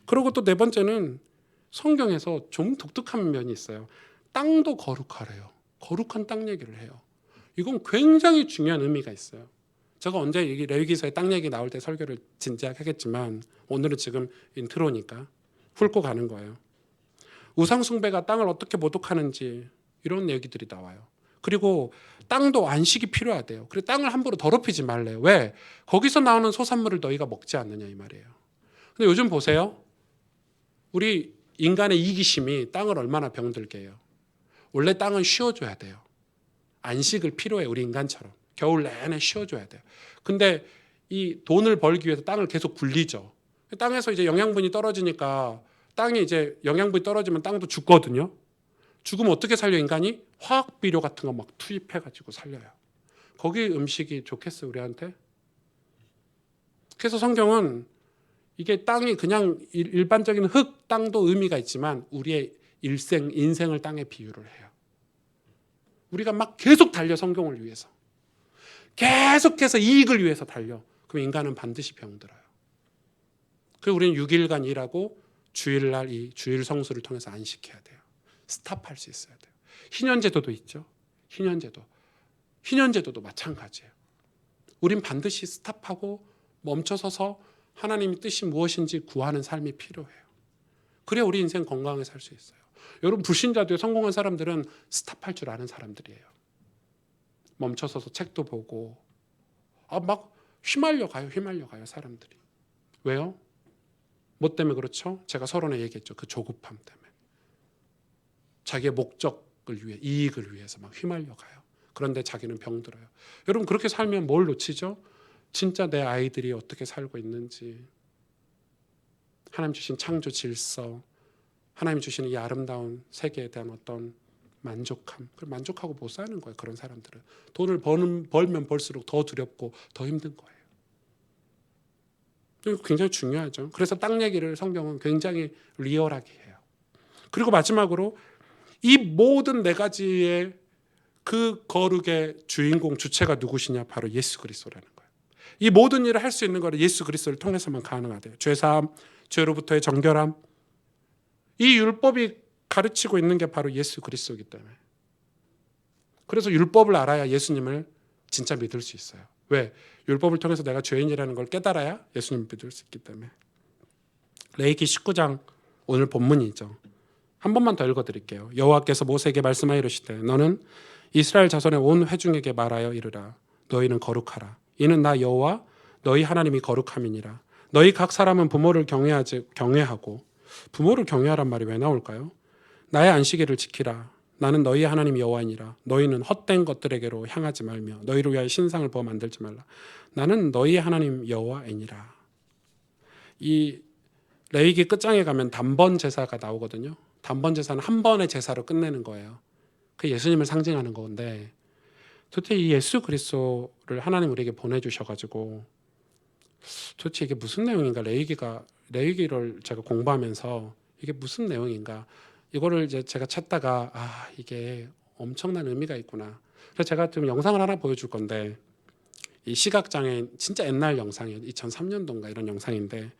그리고 또 네 번째는 성경에서 좀 독특한 면이 있어요. 땅도 거룩하래요. 거룩한 땅 얘기를 해요. 이건 굉장히 중요한 의미가 있어요. 제가 언제 레위기서의 땅 얘기 나올 때 설교를 진지하게 하겠지만 오늘은 지금 인트로니까 훑고 가는 거예요. 우상 숭배가 땅을 어떻게 모독하는지 이런 얘기들이 나와요. 그리고 땅도 안식이 필요하대요. 그리고 땅을 함부로 더럽히지 말래요. 왜? 거기서 나오는 소산물을 너희가 먹지 않느냐 이 말이에요. 근데 요즘 보세요. 우리 인간의 이기심이 땅을 얼마나 병들게 해요. 원래 땅은 쉬어줘야 돼요. 안식을 필요해 우리 인간처럼. 겨울 내내 쉬어줘야 돼요. 근데 이 돈을 벌기 위해서 땅을 계속 굴리죠. 땅에서 이제 영양분이 떨어지니까 땅이 이제 영양분이 떨어지면 땅도 죽거든요. 죽으면 어떻게 살려 인간이? 화학 비료 같은 거 막 투입해가지고 살려요. 거기 음식이 좋겠어요 우리한테? 그래서 성경은 이게 땅이 그냥 일반적인 흙 땅도 의미가 있지만 우리의 인생을 땅에 비유를 해요. 우리가 막 계속 달려 성경을 위해서 계속해서 이익을 위해서 달려. 그럼 인간은 반드시 병들어요. 그리고 우리는 6일간 일하고 주일날 이 주일 성수를 통해서 안식해야 돼요. 스탑할 수 있어야 돼요. 희년제도도 있죠. 희년제도도 마찬가지예요. 우린 반드시 스탑하고 멈춰서서 하나님의 뜻이 무엇인지 구하는 삶이 필요해요. 그래야 우리 인생 건강하게 살 수 있어요. 여러분 불신자도 성공한 사람들은 스탑할 줄 아는 사람들이에요. 멈춰서서 책도 보고 막 휘말려 가요 사람들이. 왜요? 뭐 때문에 그렇죠? 제가 서론에 얘기했죠. 그 조급함 때문에. 자기의 목적을 위해, 이익을 위해서 막 휘말려 가요. 그런데 자기는 병들어요. 여러분 그렇게 살면 뭘 놓치죠? 진짜 내 아이들이 어떻게 살고 있는지, 하나님 주신 창조 질서, 하나님 주시는 이 아름다운 세계에 대한 어떤 만족함, 그걸 만족하고 못 사는 거예요. 그런 사람들은 돈을 벌면 벌수록 더 두렵고 더 힘든 거예요. 굉장히 중요하죠. 그래서 땅 얘기를 성경은 굉장히 리얼하게 해요. 그리고 마지막으로 이 모든 네 가지의 그 거룩의 주인공, 주체가 누구시냐? 바로 예수 그리스도라는 거예요. 이 모든 일을 할 수 있는 거는 예수 그리스도를 통해서만 가능하대요. 죄사함, 죄로부터의 정결함, 이 율법이 가르치고 있는 게 바로 예수 그리스도이기 때문에. 그래서 율법을 알아야 예수님을 진짜 믿을 수 있어요. 왜? 율법을 통해서 내가 죄인이라는 걸 깨달아야 예수님을 믿을 수 있기 때문에. 레위기 19장 오늘 본문이죠. 한 번만 더 읽어드릴게요. 여호와께서 모세에게 말씀하여 이르시되 너는 이스라엘 자손의 온 회중에게 말하여 이르라. 너희는 거룩하라. 이는 나 여호와 너희 하나님이 거룩함이니라. 너희 각 사람은 부모를 경외하고, 부모를 경외하란 말이 왜 나올까요? 나의 안식일을 지키라. 나는 너희 하나님 여호와이니라. 너희는 헛된 것들에게로 향하지 말며 너희를 위하여 신상을 부어 만들지 말라. 나는 너희 하나님 여호와이니라. 이 레위기 끝장에 가면 단번 제사가 나오거든요. 단번 제사는 한 번의 제사로 끝내는 거예요. 그 예수님을 상징하는 건데, 도대체 이 예수 그리스도를 하나님 우리에게 보내주셔가지고 도대체 이게 무슨 내용인가? 레위기를 제가 공부하면서 이게 무슨 내용인가? 이거를 이제 제가 찾다가 이게 엄청난 의미가 있구나. 그래서 제가 좀 영상을 하나 보여줄 건데, 이 시각장애인, 진짜 옛날 영상이에요. 2003년도인가 이런 영상인데,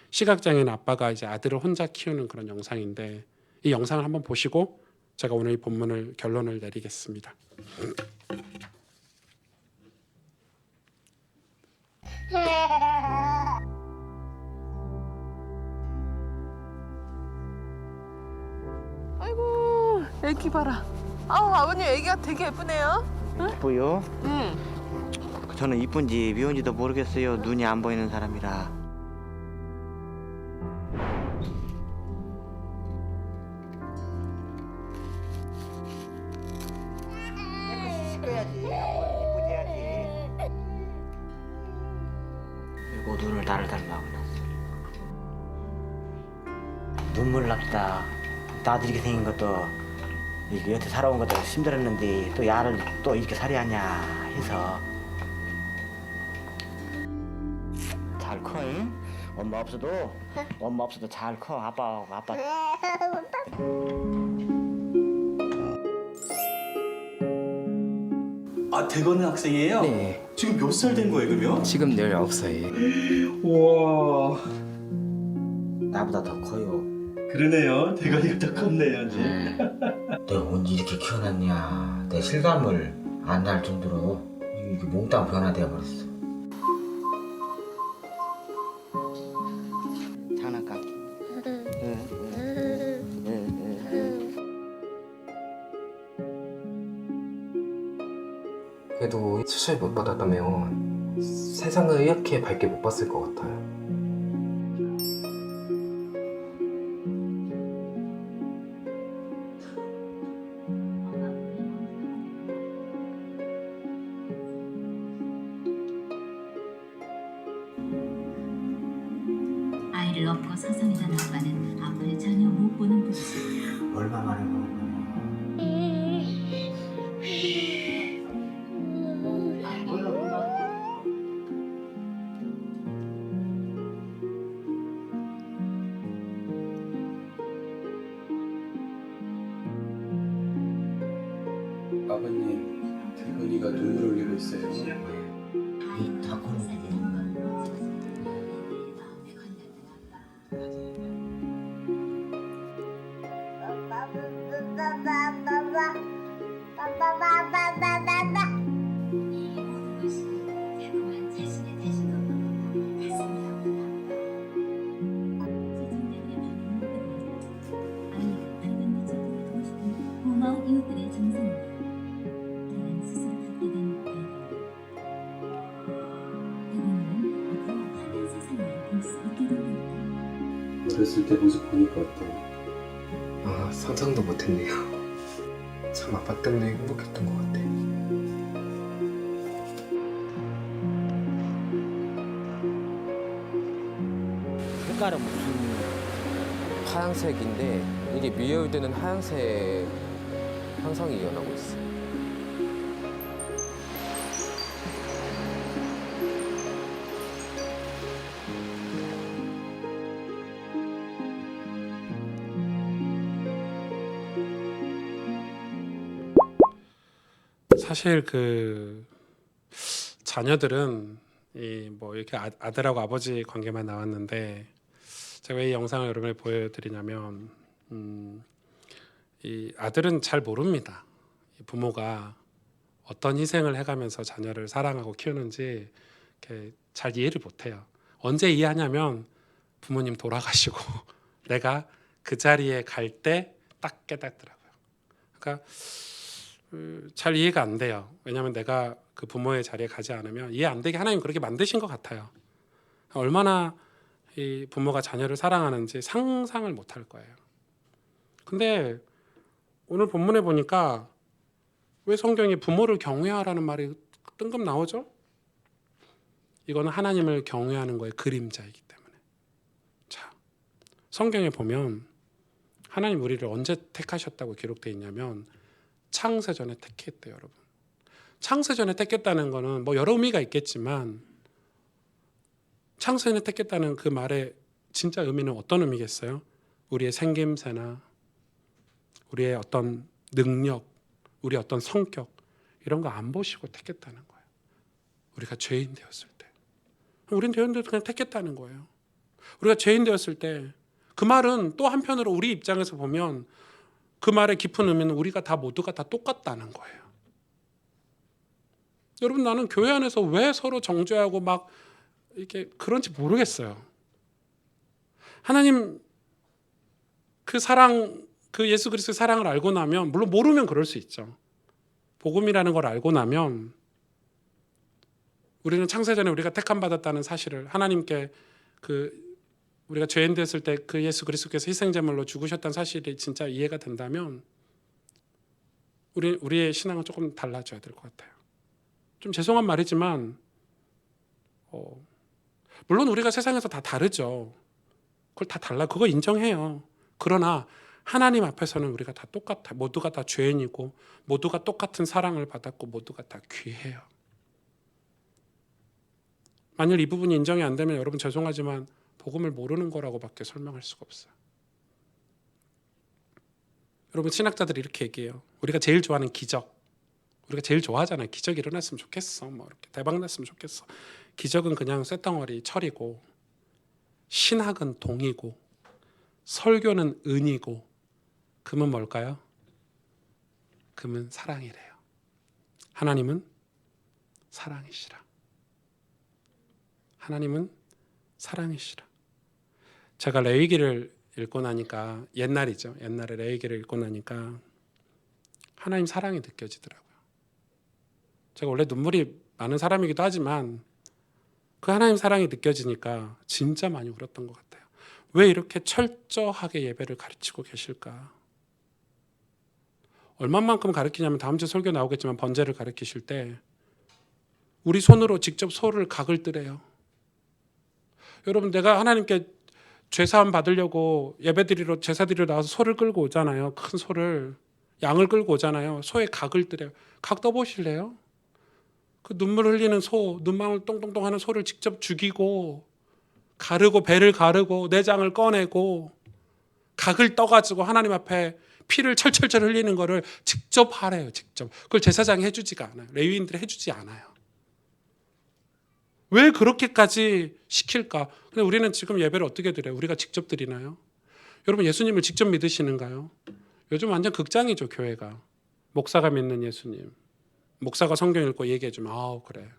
시각장애인 아빠가 이제 아들을 혼자 키우는 그런 영상인데, 이 영상을 한번 보시고 제가 오늘 이 본문을 결론을 내리겠습니다. 아이고, 애기 봐라. 아버님 애기가 되게 예쁘네요. 예뻐요? 응. 저는 이쁜지 미운지도 모르겠어요. 눈이 안 보이는 사람이라. 이쁘지 해야지. 그리고 눈을 나를 닮아고 났어. 눈물 납다. 나도 이렇게 생긴 것도 이게 여태 살아온 것도 힘들었는데 또 야를 또 이렇게 살아야 하냐 해서 잘 커. 잉? 엄마 없어도 잘 커. 아빠. 대건은 학생이에요? 네, 지금 몇 살 된 거예요, 그러면? 지금 19살. 우와, 나보다 더 커요. 그러네요. 대건이가 더 컸네요, 이제. 내가 언제 이렇게 키워놨냐. 내 실감을 안 날 정도로 이게 몽땅 변화되어 버렸어. 장난감. 그래도 수술 못 받았다면 세상을 이렇게 밝게 못 봤을 것 같아요. 아이를 업고 서성이던 아빠는 앞을 전혀 못 보는 분이었습니다. 얼마 만에 보는 거냐. 아버님, 대건이가 눈물 흘리고 있어요. 자녀들의 정성으로 다른 스스로 갖게 된 아이들. 대부분은 더 환한 세상을 볼 수 있게 됩니다. 어렸을 때 모습 보니까 어때? 아, 상상도 못했네요. 참 아빠 때문에 행복했던 것 같아. 색깔은 무슨 하얀색인데 이게 미해울되는 하얀색 현상이 일어나고 있어. 사실 그 자녀들은 이 뭐 이렇게 아들하고 아버지 관계만 나왔는데 제가 왜 이 영상을 여러분에 보여드리냐면 이 아들은 잘 모릅니다. 이 부모가 어떤 희생을 해가면서 자녀를 사랑하고 키우는지 이렇게 잘 이해를 못해요. 언제 이해하냐면 부모님 돌아가시고 내가 그 자리에 갈 때 딱 깨닫더라고요. 그러니까 잘 이해가 안 돼요. 왜냐하면 내가 그 부모의 자리에 가지 않으면 이해 안 되게 하나님 그렇게 만드신 것 같아요. 얼마나 이 부모가 자녀를 사랑하는지 상상을 못할 거예요. 근데 오늘 본문에 보니까 왜 성경에 부모를 경외하라는 말이 뜬금 나오죠? 이거는 하나님을 경외하는 거의 그림자이기 때문에. 자, 성경에 보면 하나님 우리를 언제 택하셨다고 기록되어 있냐면 창세전에 택했대요, 여러분. 창세전에 택했다는 거는 뭐 여러 의미가 있겠지만 창세전에 택했다는 그 말의 진짜 의미는 어떤 의미겠어요? 우리의 생김새나 우리의 어떤 능력, 우리의 어떤 성격 이런 거 안 보시고 택했다는 거예요. 우리가 죄인 되었을 때. 우린 죄인 되어서 그냥 택했다는 거예요. 우리가 죄인 되었을 때 그 말은 또 한편으로 우리 입장에서 보면 그 말의 깊은 의미는 우리가 다 모두가 다 똑같다는 거예요. 여러분 나는 교회 안에서 왜 서로 정죄하고 막 이렇게 그런지 모르겠어요. 하나님 그 사랑, 그 예수 그리스도의 사랑을 알고 나면 물론 모르면 그럴 수 있죠. 복음이라는 걸 알고 나면 우리는 창세전에 우리가 택함 받았다는 사실을 하나님께 그 우리가 죄인 됐을 때 그 예수 그리스도께서 희생제물로 죽으셨다는 사실이 진짜 이해가 된다면 우리의 신앙은 조금 달라져야 될 것 같아요. 좀 죄송한 말이지만 물론 우리가 세상에서 다 다르죠. 그걸 다 달라 그거 인정해요. 그러나 하나님 앞에서는 우리가 다 똑같아. 모두가 다 죄인이고 모두가 똑같은 사랑을 받았고 모두가 다 귀해요. 만일 이 부분이 인정이 안 되면 여러분 죄송하지만 복음을 모르는 거라고밖에 설명할 수가 없어요. 여러분 신학자들이 이렇게 얘기해요. 우리가 제일 좋아하는 기적, 우리가 제일 좋아하잖아요. 기적이 일어났으면 좋겠어. 뭐 이렇게 대박 났으면 좋겠어. 기적은 그냥 쇳덩어리 철이고 신학은 동이고 설교는 은이고 금은 뭘까요? 금은 사랑이래요. 하나님은 사랑이시라. 하나님은 사랑이시라. 제가 레위기를 읽고 나니까 옛날이죠. 옛날에 레위기를 읽고 나니까 하나님 사랑이 느껴지더라고요. 제가 원래 눈물이 많은 사람이기도 하지만 그 하나님 사랑이 느껴지니까 진짜 많이 울었던 것 같아요. 왜 이렇게 철저하게 예배를 가르치고 계실까? 얼마만큼 가르치냐면 다음 주 설교 나오겠지만 번제를 가르치실 때 우리 손으로 직접 소를 각을 뜨래요. 여러분 내가 하나님께 죄사함 받으려고 예배드리러 제사드리러 나와서 소를 끌고 오잖아요. 큰 소를 양을 끌고 오잖아요. 소의 각을 뜨래요. 각 떠보실래요? 그 눈물 흘리는 소, 눈망울 똥똥똥 하는 소를 직접 죽이고 가르고 배를 가르고 내장을 꺼내고 각을 떠가지고 하나님 앞에 피를 철철철 흘리는 거를 직접 하래요. 직접. 그걸 제사장이 해주지가 않아요. 레위인들이 해주지 않아요. 왜 그렇게까지 시킬까? 근데 우리는 지금 예배를 어떻게 드려요? 우리가 직접 드리나요? 여러분 예수님을 직접 믿으시는가요? 요즘 완전 극장이죠, 교회가. 목사가 믿는 예수님. 목사가 성경 읽고 얘기해주면 그래.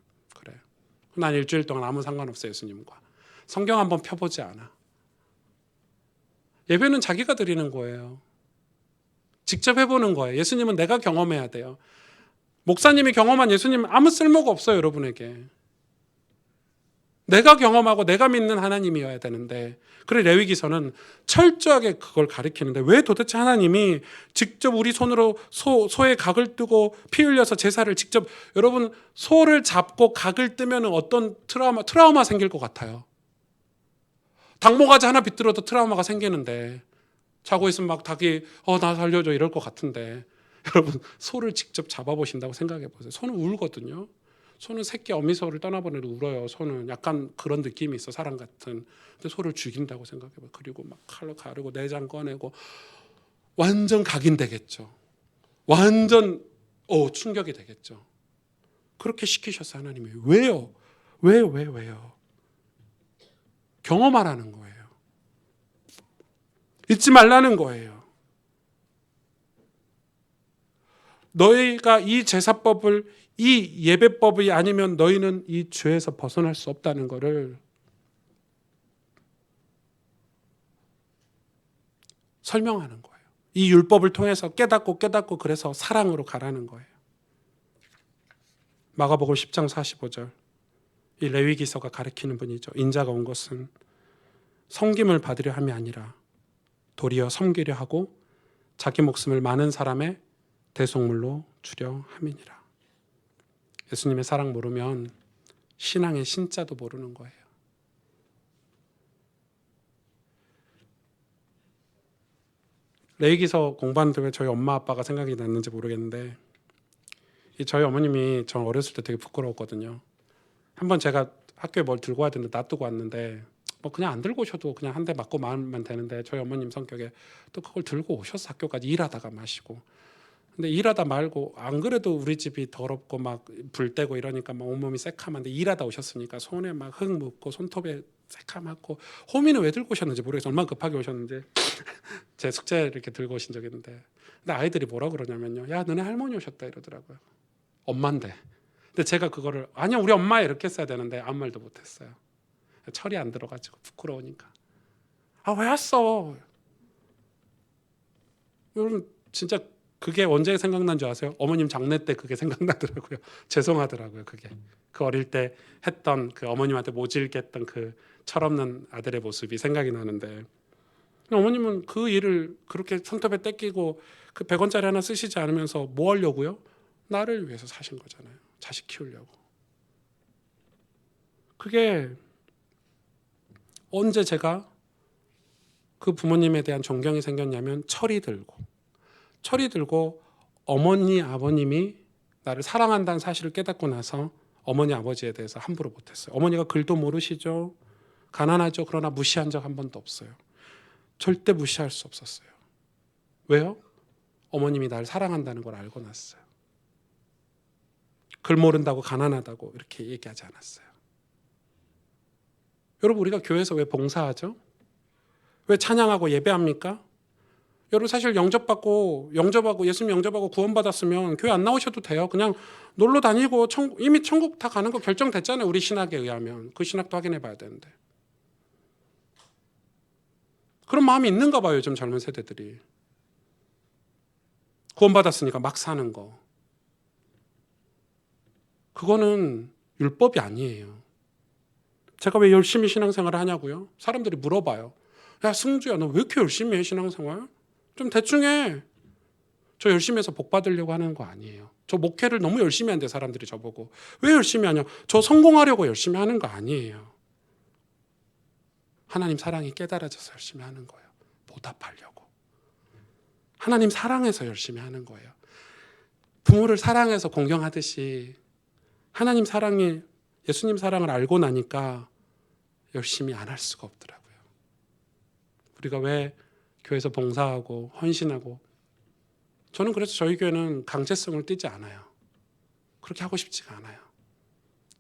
난 일주일 동안 아무 상관없어요, 예수님과. 성경 한번 펴보지 않아. 예배는 자기가 드리는 거예요. 직접 해보는 거예요. 예수님은 내가 경험해야 돼요. 목사님이 경험한 예수님은 아무 쓸모가 없어요, 여러분에게. 내가 경험하고 내가 믿는 하나님이어야 되는데, 그래 레위기서는 철저하게 그걸 가리키는데, 왜 도대체 하나님이 직접 우리 손으로 소의 각을 뜨고 피 흘려서 제사를 직접, 여러분 소를 잡고 각을 뜨면 어떤 트라우마 생길 것 같아요. 닭모가지 하나 비틀어도 트라우마가 생기는데, 자고 있으면 막 닭이 나 살려줘 이럴 것 같은데, 여러분 소를 직접 잡아보신다고 생각해 보세요. 소는 울거든요. 소는 새끼 어미소를 떠나보내도 울어요. 소는 약간 그런 느낌이 있어, 사람 같은. 근데 소를 죽인다고 생각해봐요. 그리고 막 칼로 가르고 내장 꺼내고, 완전 각인되겠죠. 완전 충격이 되겠죠. 그렇게 시키셨어 하나님이. 왜요? 왜요? 경험하라는 거예요. 잊지 말라는 거예요. 너희가 이 제사법을, 이 예배법이 아니면 너희는 이 죄에서 벗어날 수 없다는 것을 설명하는 거예요. 이 율법을 통해서 깨닫고 그래서 사랑으로 가라는 거예요. 마가복음 10장 45절, 이 레위기서가 가리키는 분이죠. 인자가 온 것은 섬김을 받으려 함이 아니라 도리어 섬기려 하고 자기 목숨을 많은 사람의 대속물로 주려 함이니라. 예수님의 사랑 모르면 신앙의 신자도 모르는 거예요. 레위기서 공부하는데 왜 저희 엄마 아빠가 생각이 났는지 모르겠는데, 저희 어머님이 저 어렸을 때 되게 부끄러웠거든요. 한번 제가 학교에 뭘 들고 와야 되는데 놔두고 왔는데, 뭐 그냥 안 들고 오셔도 그냥 한 대 맞고 마음만 되는데, 저희 어머님 성격에 또 그걸 들고 오셨어. 학교까지 일하다가 마시고. 근데 일하다 말고, 안 그래도 우리 집이 더럽고 막 불 떼고 이러니까 막 온몸이 새카만데, 일하다 오셨으니까 손에 막 흙 묻고 손톱에 새카맣고, 호미는 왜 들고 오셨는지 모르겠어요. 얼마나 급하게 오셨는지. 제 숙제 이렇게 들고 오신 적이 있는데, 근데 아이들이 뭐라 그러냐면요, 야 너네 할머니 오셨다 이러더라고요. 엄마인데. 근데 제가 그거를 아니야 우리 엄마 이렇게 했어야 되는데 아무 말도 못했어요. 철이 안 들어가지고 부끄러우니까. 왜 왔어? 여러분 진짜 그게 언제 생각난 줄 아세요? 어머님 장례 때 그게 생각나더라고요. 죄송하더라고요. 그게 그 어릴 때 했던 그 어머님한테 모질게 했던 그 철없는 아들의 모습이 생각이 나는데, 어머님은 그 일을 그렇게 손톱에 떼끼고 그 100원짜리 하나 쓰시지 않으면서 뭐 하려고요? 나를 위해서 사신 거잖아요. 자식 키우려고. 그게 언제 제가 그 부모님에 대한 존경이 생겼냐면, 철이 들고 어머니 아버님이 나를 사랑한다는 사실을 깨닫고 나서 어머니 아버지에 대해서 함부로 못했어요. 어머니가 글도 모르시죠. 가난하죠. 그러나 무시한 적 한 번도 없어요. 절대 무시할 수 없었어요. 왜요? 어머님이 나를 사랑한다는 걸 알고 났어요. 글 모른다고 가난하다고 이렇게 얘기하지 않았어요. 여러분 우리가 교회에서 왜 봉사하죠? 왜 찬양하고 예배합니까? 여러분 사실 영접하고 예수님 영접하고 구원받았으면 교회 안 나오셔도 돼요. 그냥 놀러 다니고 이미 천국 다 가는 거 결정됐잖아요. 우리 신학에 의하면. 그 신학도 확인해 봐야 되는데. 그런 마음이 있는가 봐요, 요즘 젊은 세대들이. 구원받았으니까 막 사는 거. 그거는 율법이 아니에요. 제가 왜 열심히 신앙생활을 하냐고요? 사람들이 물어봐요. 야 승주야 너 왜 이렇게 열심히 해 신앙생활? 좀 대충 해. 저 열심히 해서 복 받으려고 하는 거 아니에요. 저 목회를 너무 열심히 한대 사람들이 저보고. 왜 열심히 하냐? 저 성공하려고 열심히 하는 거 아니에요. 하나님 사랑이 깨달아져서 열심히 하는 거예요. 보답하려고. 하나님 사랑해서 열심히 하는 거예요. 부모를 사랑해서 공경하듯이 하나님 사랑이, 예수님 사랑을 알고 나니까 열심히 안 할 수가 없더라고요. 우리가 왜 교회에서 봉사하고 헌신하고, 저는 그래서 저희 교회는 강제성을 띠지 않아요. 그렇게 하고 싶지가 않아요.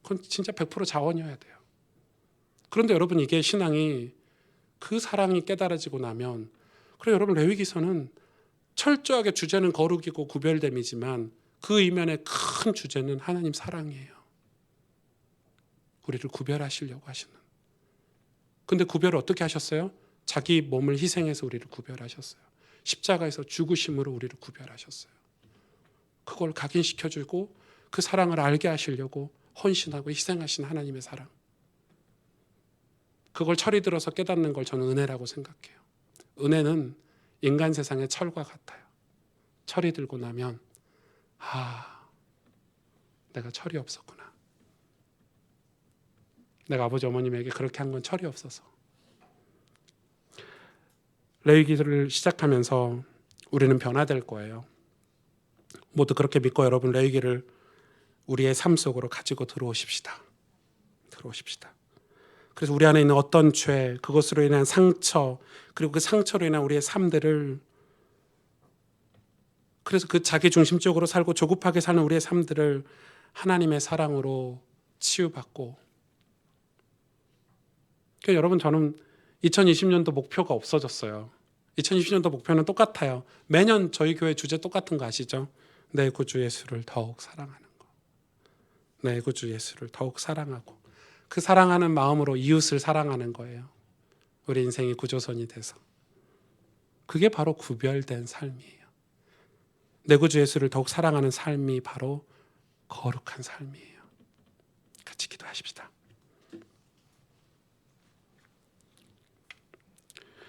그건 진짜 100% 자원이어야 돼요. 그런데 여러분 이게 신앙이, 그 사랑이 깨달아지고 나면, 그래 여러분 레위기서는 철저하게 주제는 거룩이고 구별됨이지만 그 이면의 큰 주제는 하나님 사랑이에요. 우리를 구별하시려고 하시는. 근데 구별을 어떻게 하셨어요? 자기 몸을 희생해서 우리를 구별하셨어요. 십자가에서 죽으심으로 우리를 구별하셨어요. 그걸 각인시켜주고 그 사랑을 알게 하시려고 헌신하고 희생하신 하나님의 사랑. 그걸 철이 들어서 깨닫는 걸 저는 은혜라고 생각해요. 은혜는 인간 세상의 철과 같아요. 철이 들고 나면 내가 철이 없었구나. 내가 아버지 어머님에게 그렇게 한 건 철이 없어서. 레위기를 시작하면서 우리는 변화될 거예요. 모두 그렇게 믿고 여러분 레위기를 우리의 삶 속으로 가지고 들어오십시다. 그래서 우리 안에 있는 어떤 죄, 그것으로 인한 상처, 그리고 그 상처로 인한 우리의 삶들을, 그래서 그 자기중심적으로 살고 조급하게 사는 우리의 삶들을 하나님의 사랑으로 치유받고. 그러니까 여러분, 저는 2020년도 목표가 없어졌어요. 2020년도 목표는 똑같아요. 매년 저희 교회 주제 똑같은 거 아시죠? 내 구주 예수를 더욱 사랑하는 거. 내 구주 예수를 더욱 사랑하고 그 사랑하는 마음으로 이웃을 사랑하는 거예요. 우리 인생이 구조선이 돼서. 그게 바로 구별된 삶이에요. 내 구주 예수를 더욱 사랑하는 삶이 바로 거룩한 삶이에요. 같이 기도하십시다.